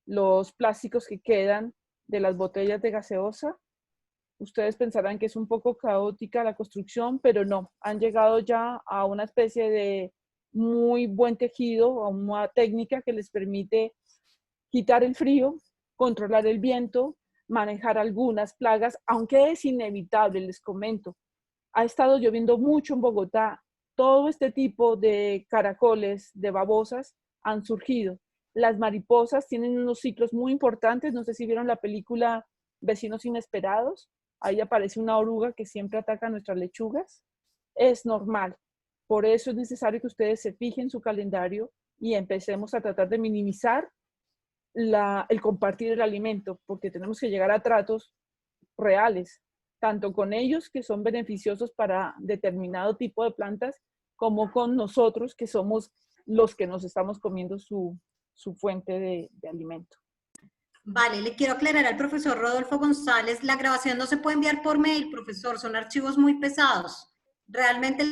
Speaker 2: los plásticos que quedan de las botellas de gaseosa. Ustedes pensarán que es un poco caótica la construcción, pero no, han llegado ya a una especie de muy buen tejido, a una técnica que les permite quitar el frío, controlar el viento, manejar algunas plagas, aunque es inevitable, les comento. Ha estado lloviendo mucho en Bogotá. Todo este tipo de caracoles, de babosas, han surgido. Las mariposas tienen unos ciclos muy importantes. No sé si vieron la película Vecinos Inesperados. Ahí aparece una oruga que siempre ataca a nuestras lechugas. Es normal. Por eso es necesario que ustedes se fijen en su calendario y empecemos a tratar de minimizar el compartir el alimento, porque tenemos que llegar a tratos reales, tanto con ellos que son beneficiosos para determinado tipo de plantas, como con nosotros que somos los que nos estamos comiendo su fuente de alimento.
Speaker 1: Vale, le quiero aclarar al profesor Rodolfo González, la grabación no se puede enviar por mail, profesor, son archivos muy pesados. Realmente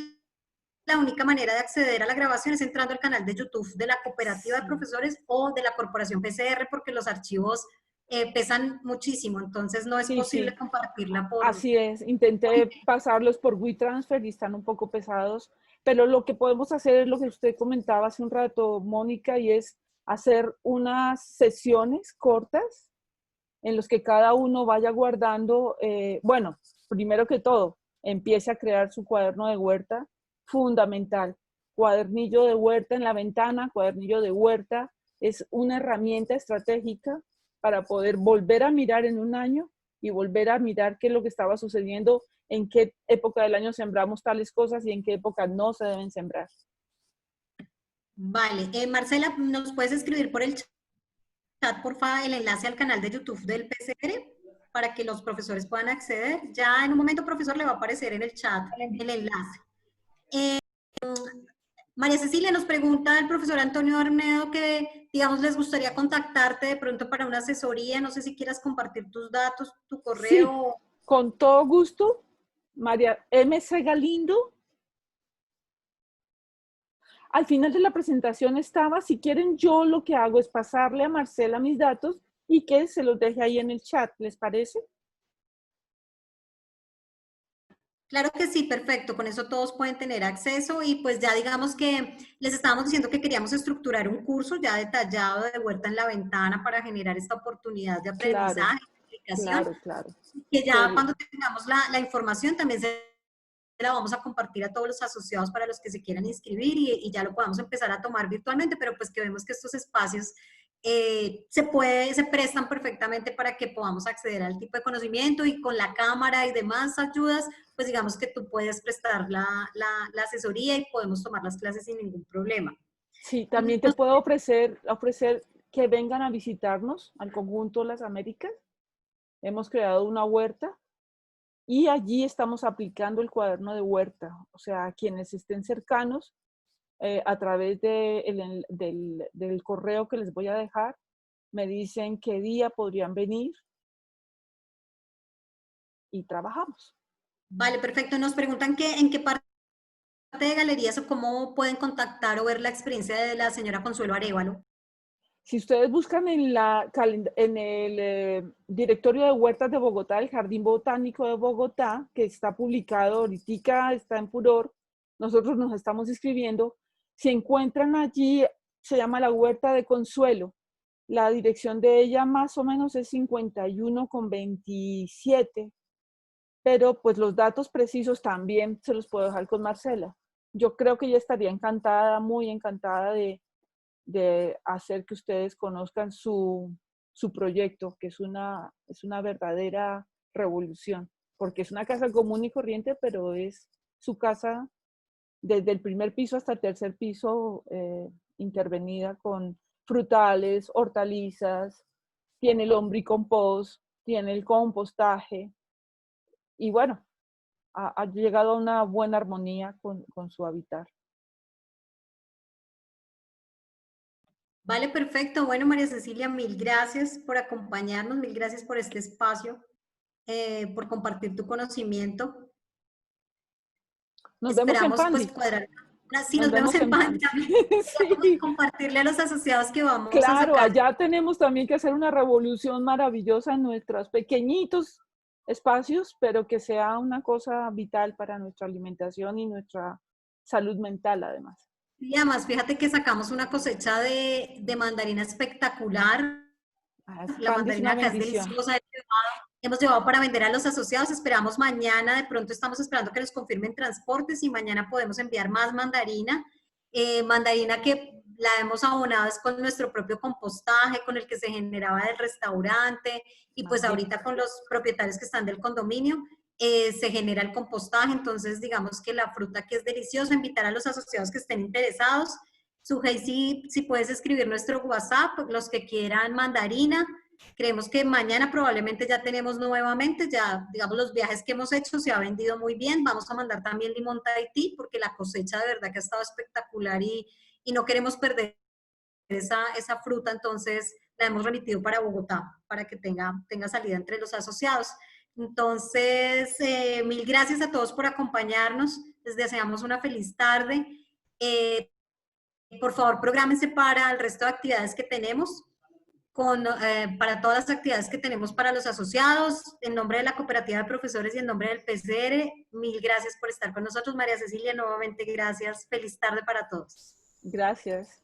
Speaker 1: la única manera de acceder a la grabación es entrando al canal de YouTube de la Cooperativa de Profesores o de la Corporación PCR, porque los archivos pesan muchísimo, entonces no es posible compartirla por...
Speaker 2: Así es, intenté pasarlos por WeTransfer y están un poco pesados, pero lo que podemos hacer es lo que usted comentaba hace un rato, Mónica, y es hacer unas sesiones cortas en los que cada uno vaya guardando, bueno, primero que todo, empiece a crear su cuaderno de huerta, fundamental. Cuadernillo de huerta en la ventana, cuadernillo de huerta, es una herramienta estratégica para poder volver a mirar en un año y volver a mirar qué es lo que estaba sucediendo, en qué época del año sembramos tales cosas y en qué época no se deben sembrar.
Speaker 1: Vale, Marcela, ¿nos puedes escribir por el chat, porfa, el enlace al canal de YouTube del PCR para que los profesores puedan acceder? Ya en un momento, profesor, le va a aparecer en el chat el enlace. María Cecilia, nos pregunta el profesor Antonio Arnedo que, digamos, les gustaría contactarte de pronto para una asesoría. No sé si quieras compartir tus datos, tu
Speaker 2: Sí,
Speaker 1: correo.
Speaker 2: con todo gusto. María MC Galindo. Al final de la presentación estaba, si quieren, yo lo que hago es pasarle a Marcela mis datos y que se los deje ahí en el chat, ¿les parece?
Speaker 1: Claro que sí, perfecto. Con eso todos pueden tener acceso y pues ya digamos que les estábamos diciendo que queríamos estructurar un curso ya detallado de Huerta en la Ventana para generar esta oportunidad de
Speaker 2: Claro,
Speaker 1: aprendizaje, de aplicación,
Speaker 2: claro.
Speaker 1: que
Speaker 2: Qué
Speaker 1: ya
Speaker 2: bien.
Speaker 1: cuando tengamos la información también se la vamos a compartir a todos los asociados para los que se quieran inscribir y ya lo podamos empezar a tomar virtualmente, pero pues que vemos que estos espacios se prestan perfectamente para que podamos acceder al tipo de conocimiento y con la cámara y demás ayudas, pues digamos que tú puedes prestar la asesoría y podemos tomar las clases sin ningún problema.
Speaker 2: Sí, también te puedo ofrecer que vengan a visitarnos al conjunto Las Américas. Hemos creado una huerta y allí estamos aplicando el cuaderno de huerta. O sea, quienes estén cercanos, a través del correo que les voy a dejar, me dicen qué día podrían venir y trabajamos.
Speaker 1: Vale, perfecto. Nos preguntan en qué parte de galerías o cómo pueden contactar o ver la experiencia de la señora Consuelo Arévalo.
Speaker 2: Si ustedes buscan en el directorio de huertas de Bogotá, el Jardín Botánico de Bogotá, que está publicado ahorita, está en furor, nosotros nos estamos inscribiendo, si encuentran allí, se llama la Huerta de Consuelo. La dirección de ella más o menos es 51 con 27, pero pues los datos precisos también se los puedo dejar con Marcela. Yo creo que ella estaría encantada, muy encantada de hacer que ustedes conozcan su proyecto, que es una verdadera revolución, porque es una casa común y corriente, pero es su casa desde el primer piso hasta el tercer piso, intervenida con frutales, hortalizas, tiene el lombricompost, tiene el compostaje, y bueno, ha llegado a una buena armonía con su hábitat.
Speaker 1: Vale, perfecto. Bueno, María Cecilia, mil gracias por acompañarnos, mil gracias por este espacio, por compartir tu conocimiento.
Speaker 2: Nos vemos en
Speaker 1: Esperamos pues
Speaker 2: Pandi.
Speaker 1: cuadrar. Sí,
Speaker 2: Nos
Speaker 1: nos vemos
Speaker 2: vemos
Speaker 1: en
Speaker 2: en
Speaker 1: PAN
Speaker 2: Pandi.
Speaker 1: también.
Speaker 2: Sí.
Speaker 1: Compartirle a los asociados que vamos a
Speaker 2: Claro,
Speaker 1: sacar.
Speaker 2: allá tenemos también que hacer una revolución maravillosa en nuestros pequeñitos espacios, pero que sea una cosa vital para nuestra alimentación y nuestra salud mental, además.
Speaker 1: Y además, fíjate que sacamos una cosecha de mandarina espectacular. La
Speaker 2: Pandi es
Speaker 1: mandarina
Speaker 2: una
Speaker 1: acá es
Speaker 2: bendición.
Speaker 1: deliciosa. Hemos llevado para vender a los asociados. Esperamos mañana, de pronto estamos esperando que nos confirmen transportes y mañana podemos enviar más mandarina. Mandarina que la hemos abonado es con nuestro propio compostaje, con el que se generaba del restaurante y pues ahorita con los propietarios que están del condominio. Se genera el compostaje, entonces digamos que la fruta que es deliciosa, invitar a los asociados que estén interesados. Sujei, si puedes escribir nuestro WhatsApp, los que quieran mandarina. Creemos que mañana probablemente ya tenemos nuevamente, ya digamos los viajes que hemos hecho se ha vendido muy bien. Vamos a mandar también limón Tahití porque la cosecha de verdad que ha estado espectacular y no queremos perder esa fruta, entonces la hemos remitido para Bogotá para que tenga salida entre los asociados. Entonces, mil gracias a todos por acompañarnos. Les deseamos una feliz tarde. Por favor, prográmense para el resto de actividades que tenemos. Para todas las actividades que tenemos para los asociados, en nombre de la Cooperativa de Profesores y en nombre del PCR, mil gracias por estar con nosotros. María Cecilia, nuevamente gracias. Feliz tarde para todos.
Speaker 2: Gracias.